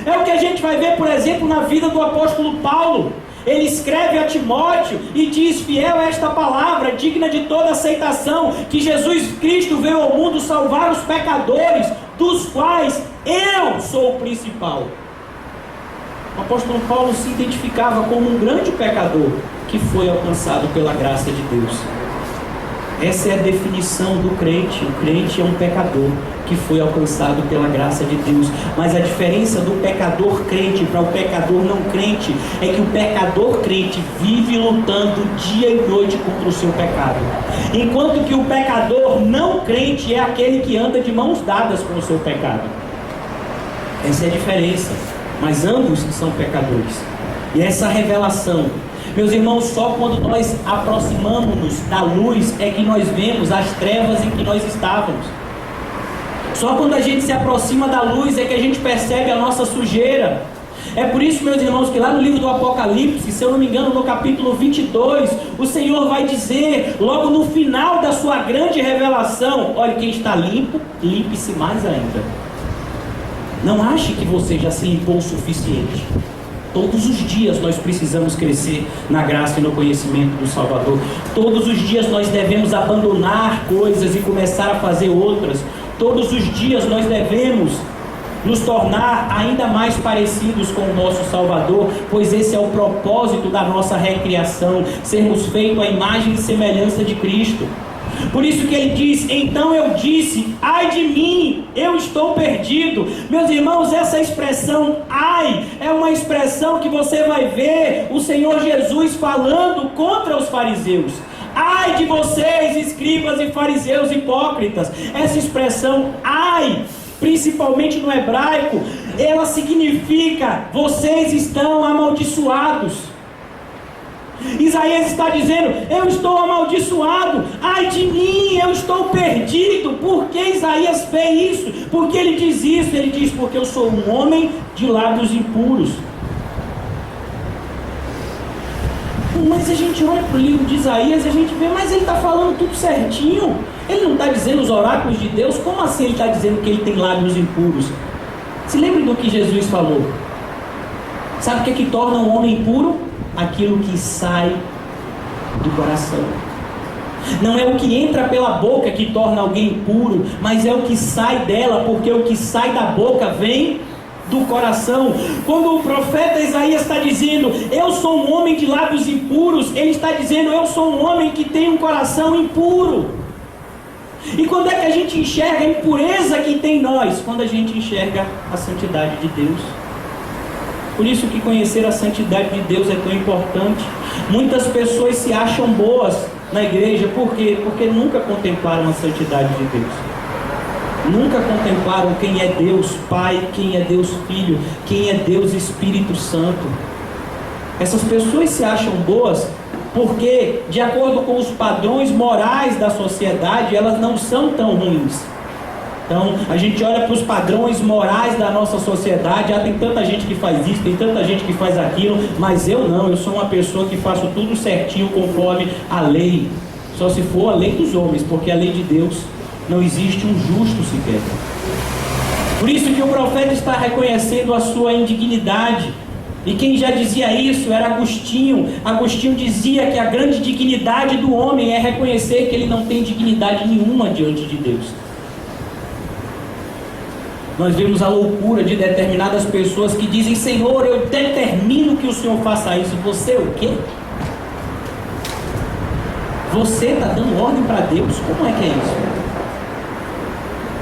É o que a gente vai ver, por exemplo, na vida do apóstolo Paulo. Ele escreve a Timóteo e diz: fiel é esta palavra, digna de toda aceitação, que Jesus Cristo veio ao mundo salvar os pecadores, dos quais eu sou o principal. O apóstolo Paulo se identificava como um grande pecador que foi alcançado pela graça de Deus. Essa é a definição do crente. O crente é um pecador que foi alcançado pela graça de Deus. Mas a diferença do pecador crente para o pecador não crente é que o pecador crente vive lutando dia e noite contra o seu pecado, enquanto que o pecador não crente é aquele que anda de mãos dadas com o seu pecado. Essa é a diferença. Mas ambos são pecadores. E essa revelação, meus irmãos, só quando nós aproximamos-nos da luz é que nós vemos as trevas em que nós estávamos. Só quando a gente se aproxima da luz é que a gente percebe a nossa sujeira. É por isso, meus irmãos, que lá no livro do Apocalipse, se eu não me engano, no capítulo 22, o Senhor vai dizer, logo no final da sua grande revelação: olha, quem está limpo, limpe-se mais ainda. Não ache que você já se limpou o suficiente. Todos os dias nós precisamos crescer na graça e no conhecimento do Salvador. Todos os dias nós devemos abandonar coisas e começar a fazer outras. Todos os dias nós devemos nos tornar ainda mais parecidos com o nosso Salvador, pois esse é o propósito da nossa recriação, sermos feitos à imagem e semelhança de Cristo. Por isso que ele diz: então eu disse, ai de mim, eu estou perdido. Meus irmãos, essa expressão ai é uma expressão que você vai ver o Senhor Jesus falando contra os fariseus. Ai de vocês, escribas e fariseus hipócritas. Essa expressão ai, principalmente no hebraico, ela significa: vocês estão amaldiçoados. Isaías está dizendo: eu estou amaldiçoado, ai de mim, eu estou perdido. Por que Isaías fez isso? Por que ele diz isso? Ele diz: porque eu sou um homem de lábios impuros. Mas a gente olha para o livro de Isaías e a gente vê, mas ele está falando tudo certinho. Ele não está dizendo os oráculos de Deus. Como assim ele está dizendo que ele tem lábios impuros? Se lembre do que Jesus falou. Sabe o que é que torna um homem puro? Aquilo que sai do coração. Não é o que entra pela boca que torna alguém puro, mas é o que sai dela, porque o que sai da boca vem do coração. Quando o profeta Isaías está dizendo, eu sou um homem de lábios impuros, ele está dizendo, eu sou um homem que tem um coração impuro. E quando é que a gente enxerga a impureza que tem em nós? Quando a gente enxerga a santidade de Deus. Por isso que conhecer a santidade de Deus é tão importante. Muitas pessoas se acham boas na igreja, por quê? Porque nunca contemplaram a santidade de Deus. Nunca contemplaram quem é Deus Pai, quem é Deus Filho, quem é Deus Espírito Santo. Essas pessoas se acham boas porque, de acordo com os padrões morais da sociedade, elas não são tão ruins. Então, a gente olha para os padrões morais da nossa sociedade, tem tanta gente que faz isso, tem tanta gente que faz aquilo, mas eu não, eu sou uma pessoa que faço tudo certinho conforme a lei. Só se for a lei dos homens, porque a lei de Deus não existe um justo sequer. Por isso que o profeta está reconhecendo a sua indignidade. E quem já dizia isso era Agostinho. Agostinho dizia que a grande dignidade do homem é reconhecer que ele não tem dignidade nenhuma diante de Deus. Nós vemos a loucura de determinadas pessoas que dizem, Senhor, eu determino que o Senhor faça isso. Você o quê? Você está dando ordem para Deus? Como é que é isso?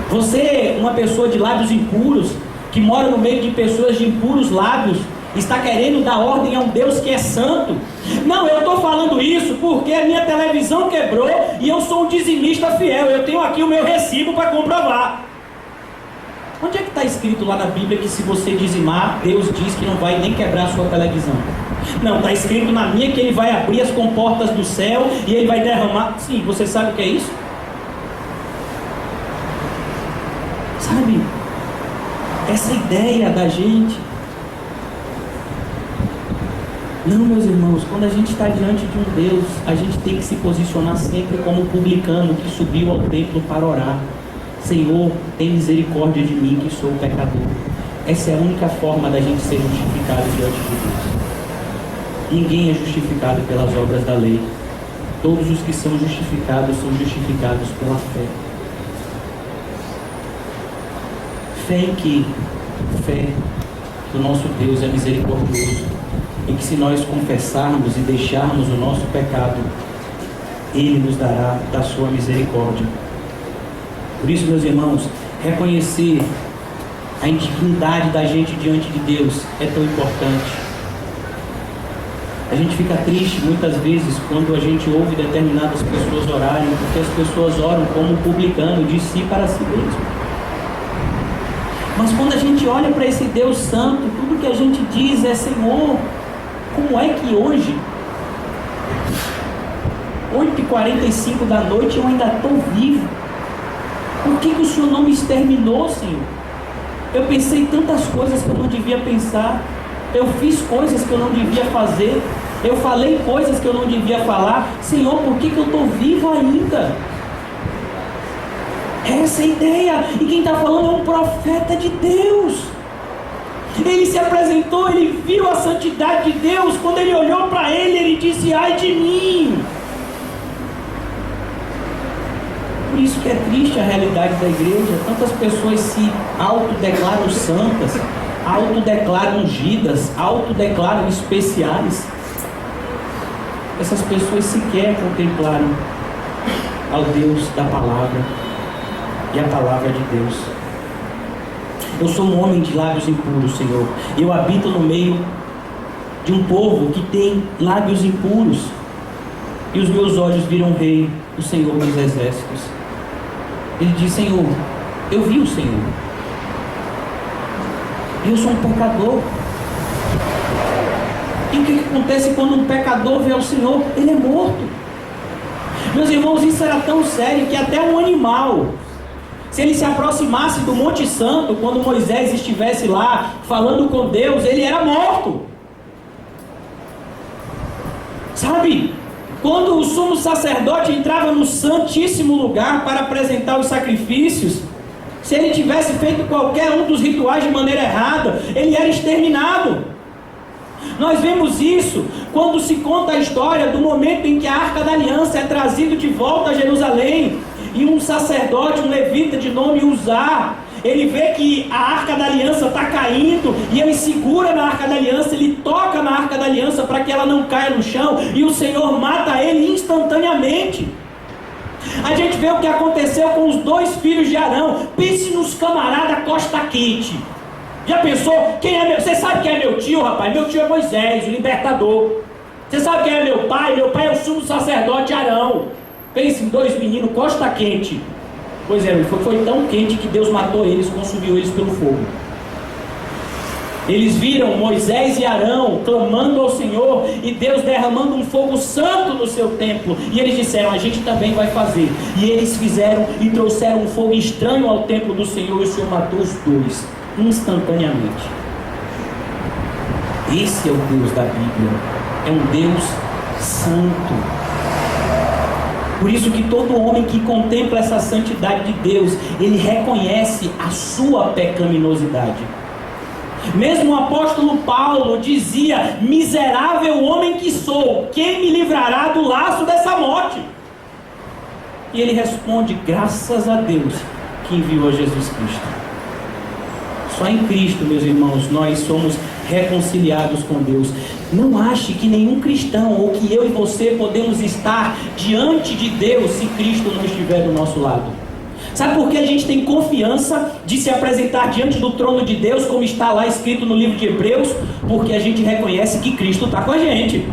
Você, uma pessoa de lábios impuros, que mora no meio de pessoas de impuros lábios, está querendo dar ordem a um Deus que é santo? Não, eu estou falando isso porque a minha televisão quebrou e eu sou um dizimista fiel. Eu tenho aqui o meu recibo para comprovar. Onde é que está escrito lá na Bíblia que se você dizimar, Deus diz que não vai nem quebrar a sua televisão? Não, está escrito na minha que Ele vai abrir as comportas do céu e Ele vai derramar. Sim, você sabe o que é isso? Sabe? Essa ideia da gente. Não, meus irmãos, quando a gente está diante de um Deus, a gente tem que se posicionar sempre como um publicano que subiu ao templo para orar. Senhor, tem misericórdia de mim que sou pecador. Essa é a única forma da gente ser justificado diante de Deus. Ninguém é justificado pelas obras da lei. Todos os que são justificados pela fé. Fé em que? Fé que o nosso Deus é misericordioso. E que se nós confessarmos e deixarmos o nosso pecado, Ele nos dará da sua misericórdia. Por isso, meus irmãos, reconhecer a indignidade da gente diante de Deus é tão importante. A gente fica triste muitas vezes quando a gente ouve determinadas pessoas orarem, porque as pessoas oram como um publicano, de si para si mesmo. Mas quando a gente olha para esse Deus santo, tudo que a gente diz é, Senhor, como é que hoje, 8h45 da noite, eu ainda estou vivo? Por que o Senhor não me exterminou, Senhor? Eu pensei tantas coisas que eu não devia pensar. Eu fiz coisas que eu não devia fazer. Eu falei coisas que eu não devia falar. Senhor, por que eu estou vivo ainda? Essa é a ideia. E quem está falando é um profeta de Deus. Ele se apresentou, ele viu a santidade de Deus. Quando ele olhou para ele, ele disse, ai de mim. Por isso que é triste a realidade da igreja. Tantas pessoas se autodeclaram santas, autodeclaram ungidas, autodeclaram especiais. Essas pessoas sequer contemplaram ao Deus da palavra e a palavra de Deus. Eu sou um homem de lábios impuros, Senhor. Eu habito no meio de um povo que tem lábios impuros. E os meus olhos viram o Rei, o Senhor dos Exércitos. Ele diz, Senhor, eu vi o Senhor. Eu sou um pecador. E o que acontece quando um pecador vê o Senhor? Ele é morto. Meus irmãos, isso era tão sério que até um animal, se ele se aproximasse do Monte Santo, quando Moisés estivesse lá falando com Deus, ele era morto. Sabe? Quando o sumo sacerdote entrava no santíssimo lugar para apresentar os sacrifícios, Se ele tivesse feito qualquer um dos rituais de maneira errada, ele era exterminado. Nós vemos isso quando se conta a história do momento em que a Arca da Aliança é trazida de volta a Jerusalém, e um sacerdote, um levita de nome Uzá, ele vê que a Arca da Aliança está caindo, e ele segura na Arca da Aliança, ele toca na Arca da Aliança para que ela não caia no chão, e o Senhor mata ele instantaneamente. A gente vê o que aconteceu com os 2 filhos de Arão. Pense nos camarada costa quente. Já pensou? Quem é meu? Você sabe quem é meu tio, rapaz? Meu tio é Moisés, o libertador. Você sabe quem é meu pai? Meu pai é o sumo sacerdote Arão. Pense em 2 meninos costa quente. Pois é, foi tão quente que Deus matou eles, consumiu eles pelo fogo. Eles viram Moisés e Arão clamando ao Senhor, e Deus derramando um fogo santo no seu templo, e eles disseram: a gente também vai fazer. E eles fizeram e trouxeram um fogo estranho ao templo do Senhor, e o Senhor matou os 2 instantaneamente. Esse é o Deus da Bíblia, é um Deus santo. Por isso que todo homem que contempla essa santidade de Deus, ele reconhece a sua pecaminosidade. Mesmo o apóstolo Paulo dizia: miserável homem que sou, quem me livrará do laço dessa morte? E ele responde: graças a Deus que enviou a Jesus Cristo. Só em Cristo, meus irmãos, nós somos reconciliados com Deus. Não ache que nenhum cristão, ou que eu e você podemos estar diante de Deus se Cristo não estiver do nosso lado. Sabe por que a gente tem confiança de se apresentar diante do trono de Deus, como está lá escrito no livro de Hebreus? Porque a gente reconhece que Cristo está com a gente.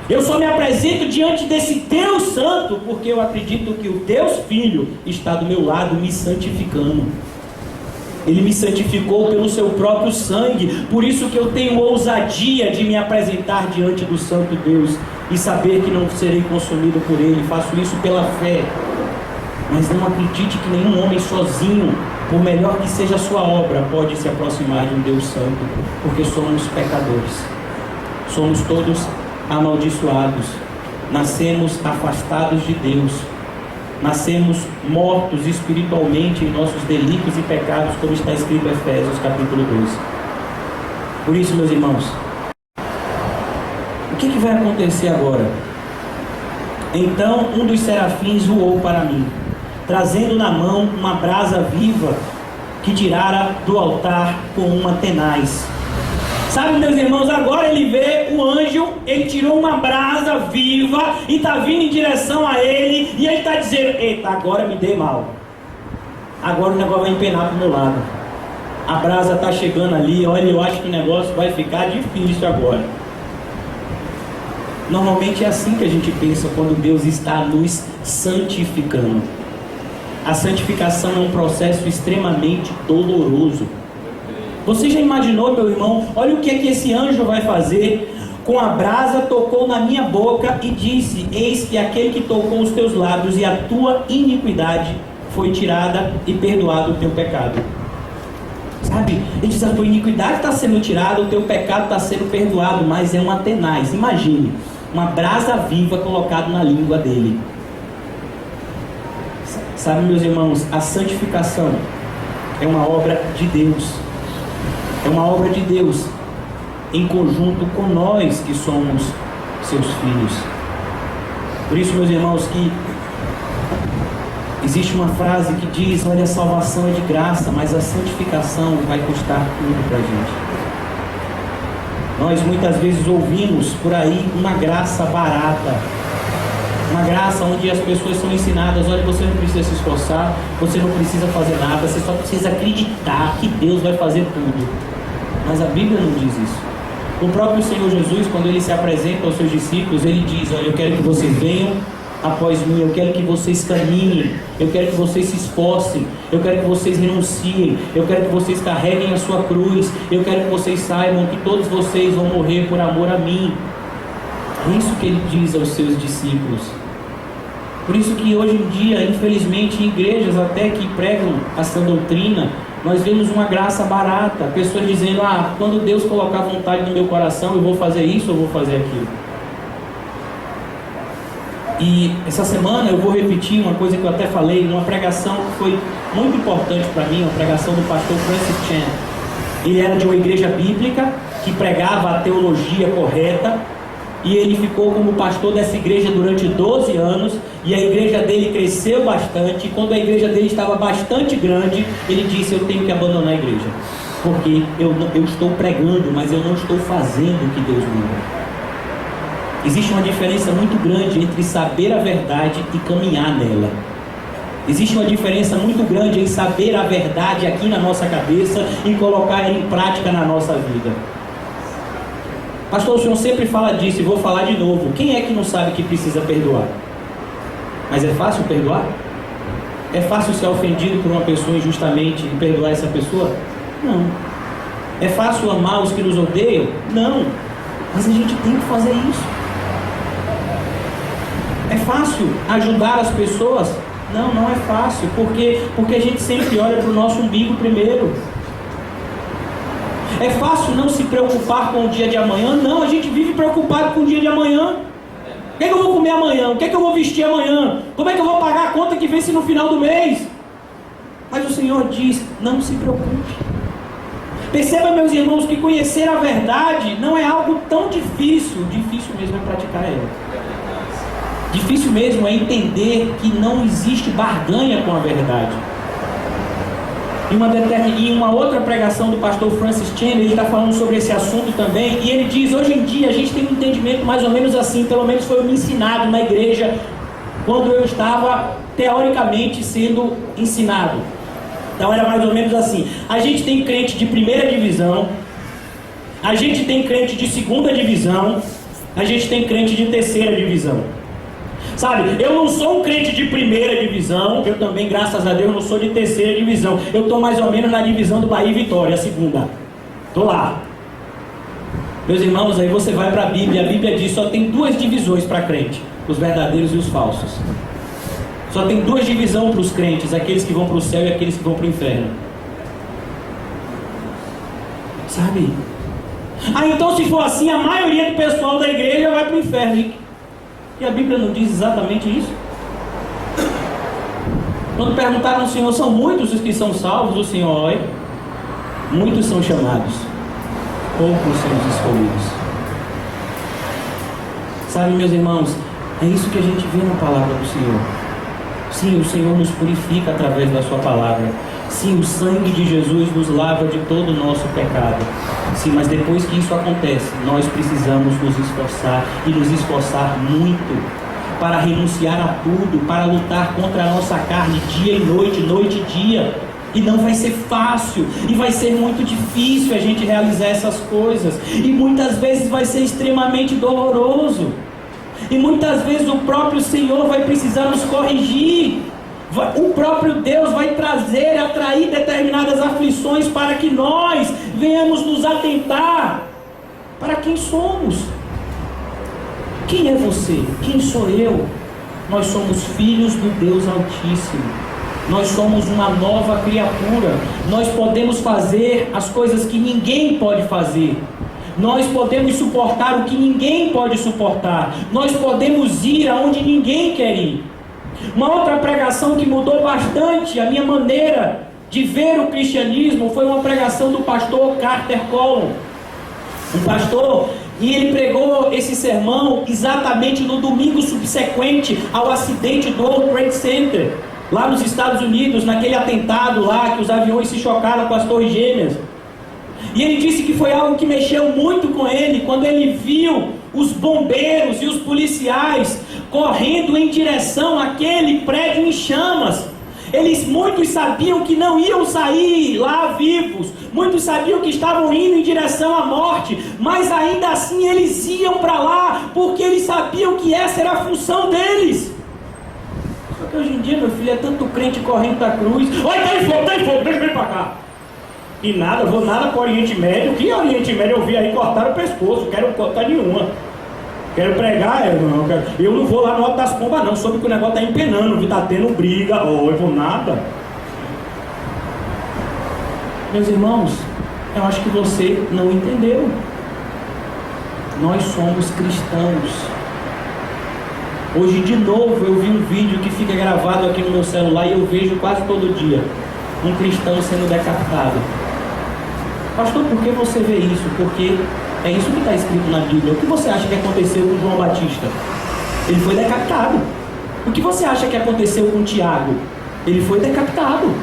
Eu só me apresento diante desse Deus santo porque eu acredito que o Deus Filho está do meu lado me santificando. Ele me santificou pelo seu próprio sangue. Por isso que eu tenho ousadia de me apresentar diante do santo Deus e saber que não serei consumido por ele. Faço isso pela fé. Mas não acredite que nenhum homem sozinho, por melhor que seja a sua obra, pode se aproximar de um Deus santo, porque somos pecadores. Somos todos amaldiçoados. Nascemos afastados de Deus. Nascemos mortos espiritualmente em nossos delitos e pecados, como está escrito em Efésios capítulo 2. Por isso, meus irmãos, o que vai acontecer agora? Então um dos serafins voou para mim, trazendo na mão uma brasa viva que tirara do altar com uma tenaz. Sabe, meus irmãos, agora ele vê o anjo, ele tirou uma brasa viva e está vindo em direção a ele, e ele está dizendo: eita, agora me dei mal. Agora o negócio vai empenar para o meu lado. A brasa está chegando ali, olha, eu acho que o negócio vai ficar difícil agora. Normalmente é assim que a gente pensa quando Deus está nos santificando. A santificação é um processo extremamente doloroso. Você já imaginou, meu irmão? Olha o que é que esse anjo vai fazer. Com a brasa tocou na minha boca e disse: eis que aquele que tocou os teus lábios, e a tua iniquidade foi tirada e perdoado o teu pecado. Sabe? Ele diz: a tua iniquidade está sendo tirada, o teu pecado está sendo perdoado. Mas é uma tenaz. Imagine, uma brasa viva colocada na língua dele. Sabe, meus irmãos, a santificação é uma obra de Deus. É uma obra de Deus em conjunto com nós que somos seus filhos. Por isso, meus irmãos, que existe uma frase que diz: olha, a salvação é de graça, mas a santificação vai custar tudo para a gente. Nós muitas vezes ouvimos por aí uma graça barata, uma graça onde as pessoas são ensinadas: olha, você não precisa se esforçar, você não precisa fazer nada, você só precisa acreditar que Deus vai fazer tudo. Mas a Bíblia não diz isso. O próprio Senhor Jesus, quando ele se apresenta aos seus discípulos, ele diz: olha, eu quero que vocês venham após mim, eu quero que vocês caminhem, eu quero que vocês se esforcem, eu quero que vocês renunciem, eu quero que vocês carreguem a sua cruz, eu quero que vocês saibam que todos vocês vão morrer por amor a mim. É isso que ele diz aos seus discípulos. Por isso que hoje em dia, infelizmente, em igrejas até que pregam essa doutrina, nós vemos uma graça barata, pessoas dizendo: ah, quando Deus colocar vontade no meu coração, eu vou fazer isso, eu vou fazer aquilo. E essa semana eu vou repetir uma coisa que eu até falei, numa pregação que foi muito importante para mim, uma pregação do pastor Francis Chan. Ele era de uma igreja bíblica que pregava a teologia correta, e ele ficou como pastor dessa igreja durante 12 anos, e a igreja dele cresceu bastante. E quando a igreja dele estava bastante grande, ele disse: eu tenho que abandonar a igreja, porque eu estou pregando, mas eu não estou fazendo o que Deus manda. Existe uma diferença muito grande entre saber a verdade e caminhar nela. Existe uma diferença muito grande em saber a verdade aqui na nossa cabeça e colocar ela em prática na nossa vida. Pastor, o senhor sempre fala disso e vou falar de novo. Quem é que não sabe que precisa perdoar? Mas é fácil perdoar? É fácil ser ofendido por uma pessoa injustamente e perdoar essa pessoa? Não. É fácil amar os que nos odeiam? Não. Mas a gente tem que fazer isso. É fácil ajudar as pessoas? Não, não é fácil. Porque a gente sempre olha para o nosso umbigo primeiro. É fácil não se preocupar com o dia de amanhã? Não, a gente vive preocupado com o dia de amanhã. O que é que eu vou comer amanhã? O que é que eu vou vestir amanhã? Como é que eu vou pagar a conta que vence no final do mês? Mas o Senhor diz: não se preocupe. Perceba, meus irmãos, que conhecer a verdade não é algo tão difícil. Difícil mesmo é praticar ela. Difícil mesmo é entender que não existe barganha com a verdade. Em uma outra pregação do pastor Francis Chan, ele está falando sobre esse assunto também, e ele diz: hoje em dia a gente tem um entendimento mais ou menos assim, pelo menos foi me ensinado na igreja quando eu estava teoricamente sendo ensinado. Então era mais ou menos assim: a gente tem crente de primeira divisão, a gente tem crente de segunda divisão, a gente tem crente de terceira divisão. Sabe, eu não sou um crente de primeira divisão, eu também, graças a Deus, não sou de terceira divisão. Eu estou mais ou menos na divisão do Bahia e Vitória, a segunda. Estou lá. Meus irmãos, aí você vai para a Bíblia diz só tem duas divisões para crente: os verdadeiros e os falsos. Só tem duas divisões para os crentes: aqueles que vão para o céu e aqueles que vão para o inferno. Sabe? Então se for assim, a maioria do pessoal da igreja vai para o inferno. E a Bíblia não diz exatamente isso? Quando perguntaram ao Senhor: são muitos os que são salvos? O Senhor: olha, muitos são chamados, poucos são os escolhidos. Sabe, meus irmãos, é isso que a gente vê na palavra do Senhor. Sim, o Senhor nos purifica através da sua palavra. Sim, o sangue de Jesus nos lava de todo o nosso pecado. Sim, mas depois que isso acontece, nós precisamos nos esforçar, e nos esforçar muito, para renunciar a tudo, para lutar contra a nossa carne dia e noite, noite e dia. E não vai ser fácil, e vai ser muito difícil a gente realizar essas coisas, e muitas vezes vai ser extremamente doloroso, e muitas vezes o próprio Senhor vai precisar nos corrigir. O próprio Deus vai atrair determinadas aflições para que nós venhamos nos atentar para quem somos. Quem é você? Quem sou eu? Nós somos filhos do Deus Altíssimo. Nós somos uma nova criatura. Nós podemos fazer as coisas que ninguém pode fazer. Nós podemos suportar o que ninguém pode suportar. Nós podemos ir aonde ninguém quer ir. Uma outra pregação que mudou bastante a minha maneira de ver o cristianismo foi uma pregação do pastor Carter Collon. Um pastor, e ele pregou esse sermão exatamente no domingo subsequente ao acidente do World Trade Center, lá nos Estados Unidos, naquele atentado lá que os aviões se chocaram com as torres gêmeas. E ele disse que foi algo que mexeu muito com ele, quando ele viu os bombeiros e os policiais correndo em direção àquele prédio em chamas. Muitos sabiam que não iam sair lá vivos, muitos sabiam que estavam indo em direção à morte, mas ainda assim eles iam para lá, porque eles sabiam que essa era a função deles. Só que hoje em dia, meu filho, é tanto crente correndo da cruz: olha, tem fogo, deixa eu vir para cá. E nada, vou nada para o Oriente Médio. Que Oriente Médio eu vi aí cortar o pescoço? Quero cortar nenhuma. Quero pregar, eu não vou lá no Alto das Pombas não. Soube que o negócio está empenando, que está tendo briga. Eu vou nada. Meus irmãos, eu acho que você não entendeu. Nós somos cristãos. Hoje de novo eu vi um vídeo que fica gravado aqui no meu celular e eu vejo quase todo dia um cristão sendo decapitado. Pastor, por que você vê isso? Porque é isso que está escrito na Bíblia. O que você acha que aconteceu com João Batista? Ele foi decapitado. O que você acha que aconteceu com Tiago? Ele foi decapitado.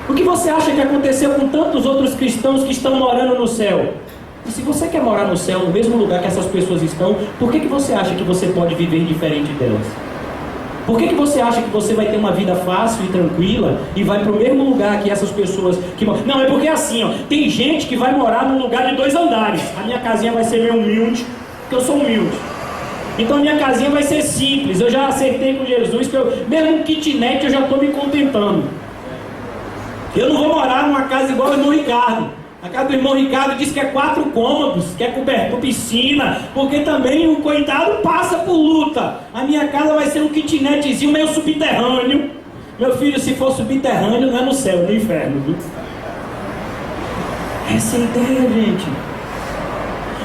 O que você acha que aconteceu com tantos outros cristãos que estão morando no céu? E se você quer morar no céu, no mesmo lugar que essas pessoas estão, por que você acha que você pode viver diferente delas? Por que você acha que você vai ter uma vida fácil e tranquila e vai para o mesmo lugar que essas pessoas que moram? Não, é porque é assim, ó, tem gente que vai morar num lugar de 2 andares. A minha casinha vai ser meio humilde, porque eu sou humilde. Então a minha casinha vai ser simples. Eu já acertei com Jesus que mesmo um kitnet eu já estou me contentando. Eu não vou morar numa casa igual o irmão Ricardo. A casa do irmão Ricardo diz que é 4 cômodos, que é coberto, piscina, porque também o coitado passa por luta. A minha casa vai ser um kitnetzinho meio subterrâneo. Meu filho, se for subterrâneo, não é no céu, é no inferno, viu? Essa é a ideia, gente.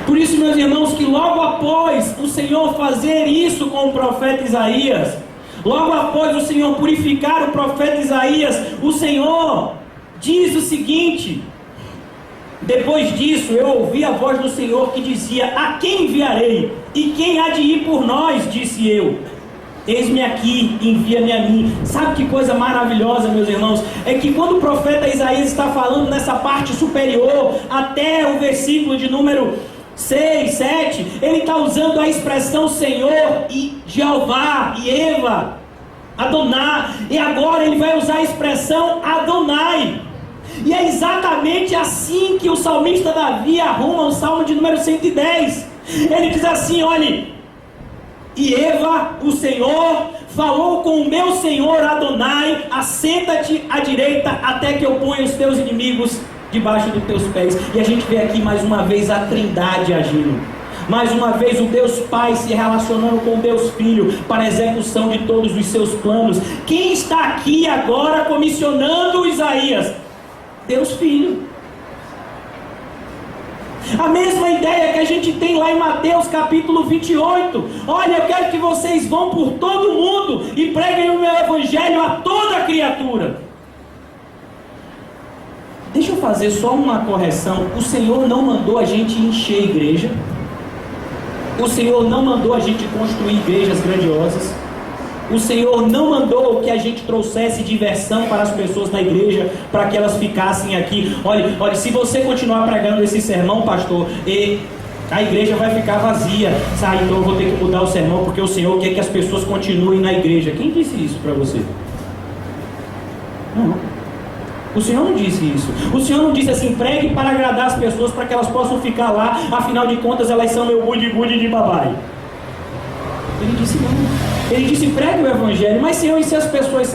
Por isso, meus irmãos, que logo após o Senhor fazer isso com o profeta Isaías, logo após o Senhor purificar o profeta Isaías, o Senhor diz o seguinte: depois disso eu ouvi a voz do Senhor que dizia: a quem enviarei? E quem há de ir por nós? Disse eu: eis-me aqui, envia-me a mim. Sabe que coisa maravilhosa, meus irmãos? É que quando o profeta Isaías está falando nessa parte superior, até o versículo de número 6, 7, ele está usando a expressão Senhor e Jeová e Eva, Adonai, e agora ele vai usar a expressão Adonai. E é exatamente assim que o salmista Davi arruma o salmo de número 110. Ele diz assim: olhe, e Eva, o Senhor, falou com o meu Senhor Adonai: assenta-te à direita até que eu ponha os teus inimigos debaixo dos teus pés. E a gente vê aqui mais uma vez a Trindade agindo. Mais uma vez o Deus Pai se relacionando com o Deus Filho para a execução de todos os seus planos. Quem está aqui agora comissionando Isaías? Deus Filho. A mesma ideia que a gente tem lá em Mateus capítulo 28. Olha, eu quero que vocês vão por todo mundo e preguem o meu evangelho a toda criatura. Deixa eu fazer só uma correção. O Senhor não mandou a gente encher a igreja. O Senhor não mandou a gente construir igrejas grandiosas. O Senhor não mandou que a gente trouxesse diversão para as pessoas da igreja, para que elas ficassem aqui. Olha, se você continuar pregando esse sermão, pastor, a igreja vai ficar vazia. Então eu vou ter que mudar o sermão, porque o Senhor quer que as pessoas continuem na igreja. Quem disse isso para você? Não. O Senhor não disse isso. O Senhor não disse assim: pregue para agradar as pessoas, para que elas possam ficar lá, afinal de contas elas são meu gude-gude de babai. Ele disse não. Ele disse: pregue o evangelho. Mas Senhor, e se as pessoas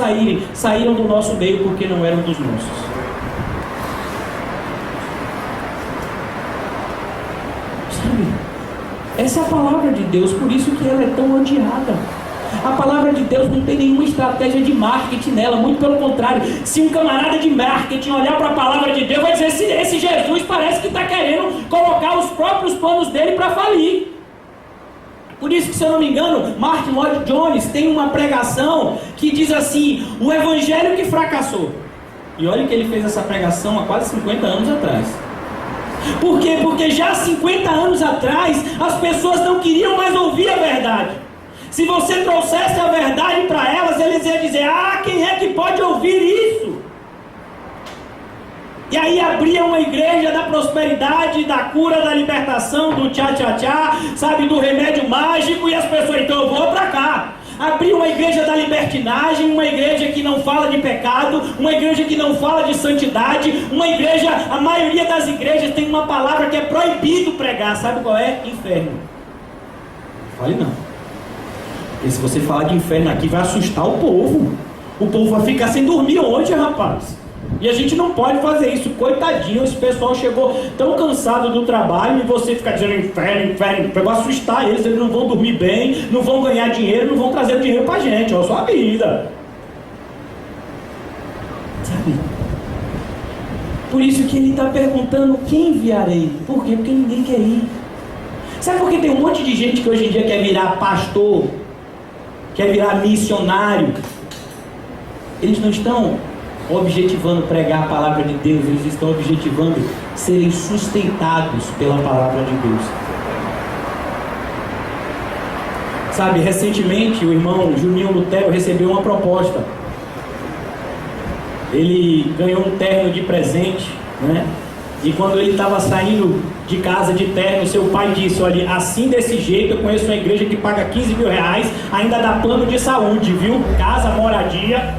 saíram do nosso meio porque não eram dos nossos? Sabe? Essa é a palavra de Deus, por isso que ela é tão odiada. A palavra de Deus não tem nenhuma estratégia de marketing nela, muito pelo contrário. Se um camarada de marketing olhar para a palavra de Deus, vai dizer: esse Jesus parece que está querendo colocar os próprios planos dele para falir. Por isso que, se eu não me engano, Martin Lloyd Jones tem uma pregação que diz assim: o evangelho que fracassou. E olha que ele fez essa pregação há quase 50 anos atrás. Por quê? Porque já há 50 anos atrás as pessoas não queriam mais ouvir a verdade. Se você trouxesse a verdade para elas, eles iam dizer: ah, quem é que pode ouvir isso? E aí abria uma igreja da prosperidade, da cura, da libertação, do tchá-tchá-tchá, sabe, do remédio mágico, e as pessoas: então eu vou para cá. Abria uma igreja da libertinagem, uma igreja que não fala de pecado, uma igreja que não fala de santidade, uma igreja, a maioria das igrejas tem uma palavra que é proibido pregar, sabe qual é? Inferno. Fale não. Porque se você falar de inferno aqui, vai assustar o povo. O povo vai ficar sem dormir hoje, rapaz. E a gente não pode fazer isso. Coitadinho, esse pessoal chegou tão cansado do trabalho e você fica dizendo inferno, inferno. Pegou assustar eles não vão dormir bem, não vão ganhar dinheiro, não vão trazer dinheiro pra gente. Olha só a vida. Sabe? Por isso que ele está perguntando: quem enviarei? Por quê? Porque ninguém quer ir. Sabe por que tem um monte de gente que hoje em dia quer virar pastor? quer virar missionário. Eles não estão objetivando pregar a palavra de Deus, eles estão objetivando serem sustentados pela palavra de Deus. Sabe, recentemente o irmão Juninho Lutero recebeu uma proposta. Ele ganhou um terno de presente, né? E quando ele estava saindo de casa de terno, seu pai disse: olha, assim desse jeito eu conheço uma igreja que paga 15 mil reais, ainda dá plano de saúde, viu? Casa, moradia.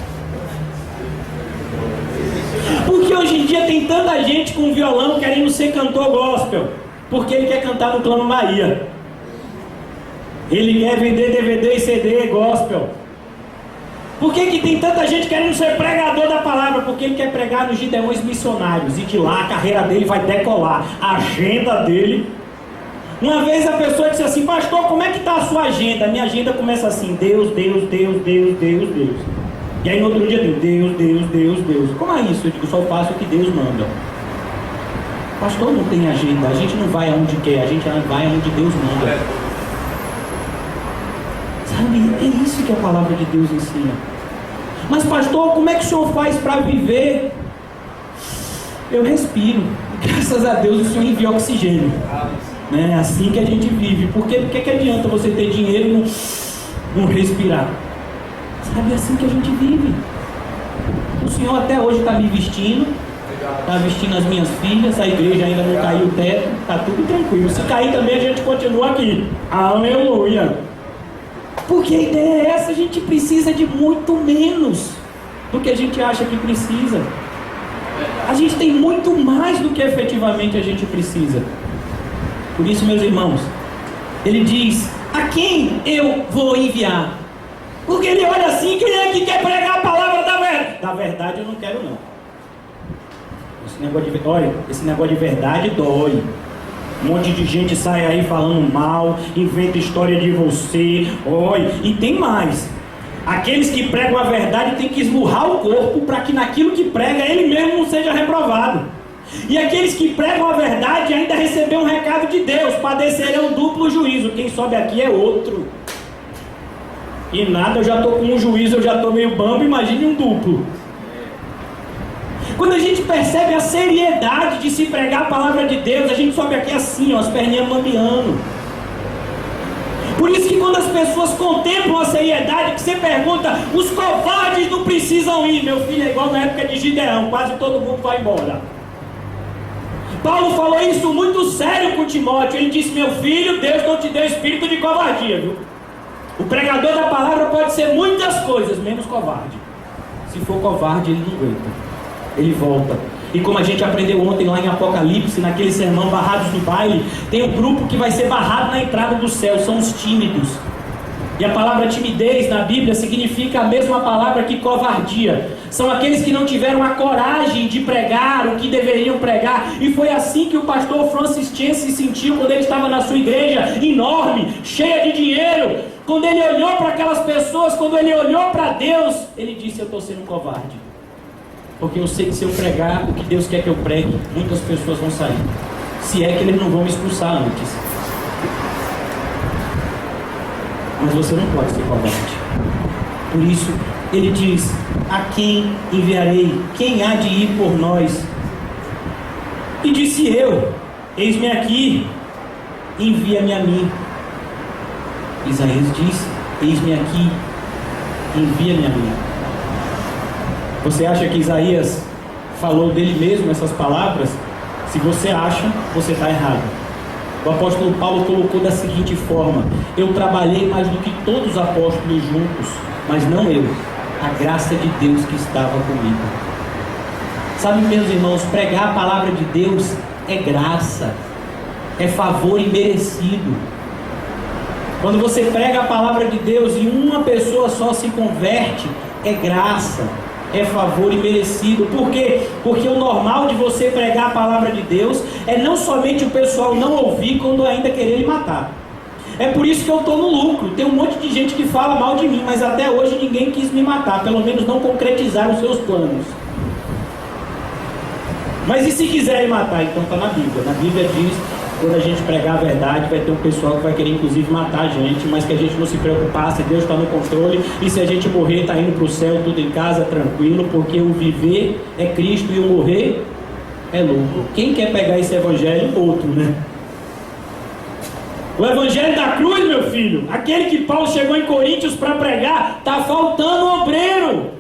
Porque hoje em dia tem tanta gente com violão querendo ser cantor gospel, porque ele quer cantar no Plano Bahia. Ele quer vender DVD e CD gospel. Por que tem tanta gente querendo ser pregador da palavra? Porque ele quer pregar nos Gideões missionários, e de lá a carreira dele vai decolar, a agenda dele. Uma vez a pessoa disse assim: pastor, como é que está a sua agenda? Minha agenda começa assim: Deus, Deus, Deus, Deus, Deus, Deus. E aí no outro dia Deus, Deus, Deus, Deus. Como é isso? Eu digo: só faço o que Deus manda. Pastor, não tem agenda, a gente não vai aonde quer, a gente vai aonde Deus manda. Sabe, é isso que a palavra de Deus ensina. Mas pastor, como é que o senhor faz para viver? Eu respiro. Graças a Deus o Senhor envia oxigênio. É assim que a gente vive. Porque que adianta você ter dinheiro e não respirar? Sabe, é assim que a gente vive. O Senhor até hoje está me vestindo, está vestindo as minhas filhas, a igreja ainda não caiu o teto, está tudo tranquilo. Se cair também a gente continua aqui. Aleluia! Porque a ideia é essa: a gente precisa de muito menos do que a gente acha que precisa. A gente tem muito mais do que efetivamente a gente precisa. Por isso, meus irmãos, ele diz: a quem eu vou enviar? Porque ele olha assim: quem é que quer pregar a palavra da verdade? Da verdade eu não quero não. Esse negócio de verdade dói. Um monte de gente sai aí falando mal, inventa história de você. Olha, e tem mais. Aqueles que pregam a verdade têm que esmurrar o corpo para que naquilo que prega ele mesmo não seja reprovado. E aqueles que pregam a verdade ainda receber um recado de Deus, padecerão duplo juízo. Quem sobe aqui é outro. E nada, eu já estou com um juízo, eu já estou meio bambo, imagine um duplo. Quando a gente percebe a seriedade de se pregar a palavra de Deus, a gente sobe aqui assim, ó, as perninhas bambeando. Por isso que quando as pessoas contemplam a seriedade, que você pergunta: os covardes não precisam ir. Meu filho, é igual na época de Gideão, quase todo mundo vai embora. Paulo falou isso muito sério com Timóteo. Ele disse: meu filho, Deus não te deu espírito de covardia, viu? O pregador da palavra pode ser muitas coisas, menos covarde. Se for covarde, ele não aguenta. Ele volta. E como a gente aprendeu ontem lá em Apocalipse, naquele sermão Barrados no Baile, tem um grupo que vai ser barrado na entrada do céu, são os tímidos. E a palavra timidez na Bíblia significa a mesma palavra que covardia. São aqueles que não tiveram a coragem de pregar o que deveriam pregar. E foi assim que o pastor Francis Chan se sentiu quando ele estava na sua igreja enorme, cheia de dinheiro. Quando ele olhou para aquelas pessoas, quando ele olhou para Deus, ele disse: eu estou sendo covarde. Porque eu sei que se eu pregar o que Deus quer que eu pregue, muitas pessoas vão sair. Se é que eles não vão me expulsar antes. Mas você não pode ser covarde. Por isso, ele diz: a quem enviarei? Quem há de ir por nós? E disse eu: eis-me aqui, envia-me a mim. Isaías diz: eis-me aqui, envia-me a mim. Você acha que Isaías falou dele mesmo essas palavras? Se você acha, você está errado. O apóstolo Paulo colocou da seguinte forma: eu trabalhei mais do que todos os apóstolos juntos, mas não eu, a graça de Deus que estava comigo. Sabe, meus irmãos, pregar a palavra de Deus é graça, é favor imerecido. Quando você prega a palavra de Deus e uma pessoa só se converte, é graça, é favor imerecido. Por quê? Porque o normal de você pregar a palavra de Deus é não somente o pessoal não ouvir quando ainda querer lhe matar. É por isso que eu estou no lucro. Tem um monte de gente que fala mal de mim, mas até hoje ninguém quis me matar, pelo menos não concretizar os seus planos. Mas e se quiserem matar? Então está na Bíblia. Na Bíblia diz: quando a gente pregar a verdade, vai ter um pessoal que vai querer inclusive matar a gente, mas que a gente não se preocupasse, Deus está no controle, e se a gente morrer, está indo para o céu, tudo em casa, tranquilo, porque o viver é Cristo e o morrer é lucro. Quem quer pegar esse evangelho? Outro, né? O evangelho da cruz, meu filho, aquele que Paulo chegou em Coríntios para pregar, está faltando um obreiro.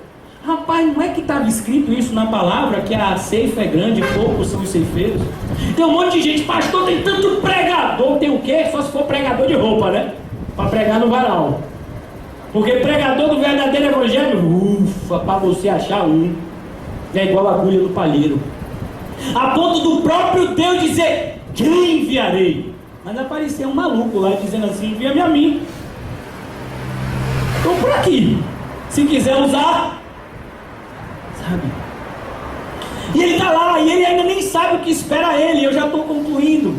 Rapaz, não é que estava escrito isso na palavra, que a ceifa é grande e poucos são os ceifeiros? Tem um monte de gente, pastor, tem tanto pregador, tem o quê? Só se for pregador de roupa, né? Para pregar no varal. Porque pregador do verdadeiro evangelho, ufa, para você achar um, é igual a agulha do palheiro. A ponto do próprio Deus dizer, quem enviarei? Mas apareceu um maluco lá dizendo assim, envia-me a mim. Estou por aqui. Se quiser usar, sabe? E ele está lá, e ele ainda nem sabe o que espera ele. Eu já estou concluindo.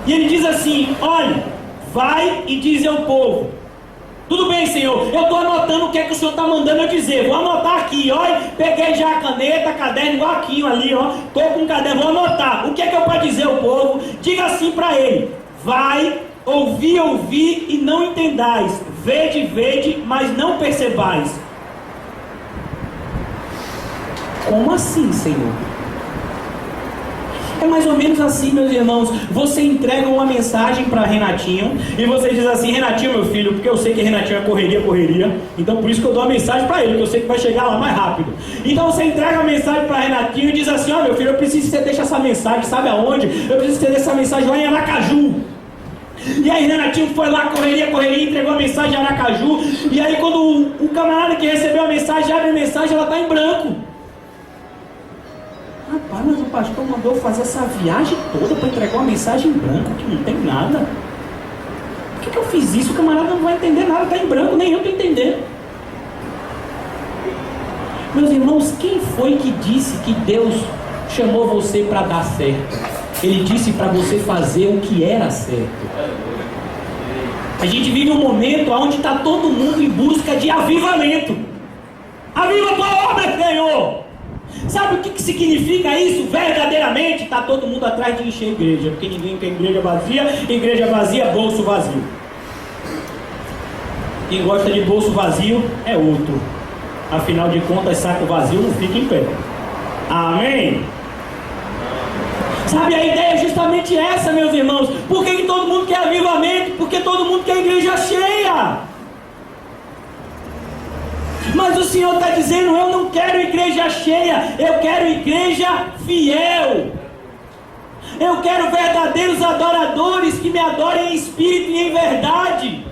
E ele diz assim, olha, vai e diz ao povo. Tudo bem, Senhor, eu estou anotando o que é que o Senhor está mandando eu dizer. Vou anotar aqui, olha, peguei já a caneta, caderno, igual aqui, ali, ó. Estou com um caderno, vou anotar. O que é que eu posso dizer ao povo? Diga assim para ele, vai, ouvi, e não entendais. Vede, vede, mas não percebais. Como assim, Senhor? É mais ou menos assim, meus irmãos. Você entrega uma mensagem para Renatinho e você diz assim, Renatinho, meu filho, porque eu sei que Renatinho é correria, então por isso que eu dou a mensagem para ele, porque eu sei que vai chegar lá mais rápido. Então você entrega a mensagem para Renatinho e diz assim, ó, meu filho, eu preciso que você deixe essa mensagem, sabe aonde? Eu preciso que você deixe essa mensagem lá em Aracaju. E aí Renatinho foi lá, correria, entregou a mensagem em Aracaju. E aí quando o camarada que recebeu a mensagem abre a mensagem, ela está em branco. Rapaz, mas o pastor mandou fazer essa viagem toda para entregar uma mensagem em branco, que não tem nada. Por que eu fiz isso? O camarada não vai entender nada, está em branco, nem eu estou entendendo. Meus irmãos, quem foi que disse que Deus chamou você para dar certo? Ele disse para você fazer o que era certo. A gente vive um momento onde está todo mundo em busca de avivamento. Aviva a tua obra, Senhor! Sabe o que significa isso verdadeiramente? Está todo mundo atrás de encher a igreja, porque ninguém quer igreja vazia, bolso vazio. Quem gosta de bolso vazio é outro. Afinal de contas, saco vazio não fica em pé. Amém? Sabe, a ideia é justamente essa, meus irmãos. Por que todo mundo quer avivamento? Porque todo mundo quer igreja cheia. Mas o Senhor está dizendo, eu não quero igreja cheia, eu quero igreja fiel. Eu quero verdadeiros adoradores que me adorem em espírito e em verdade.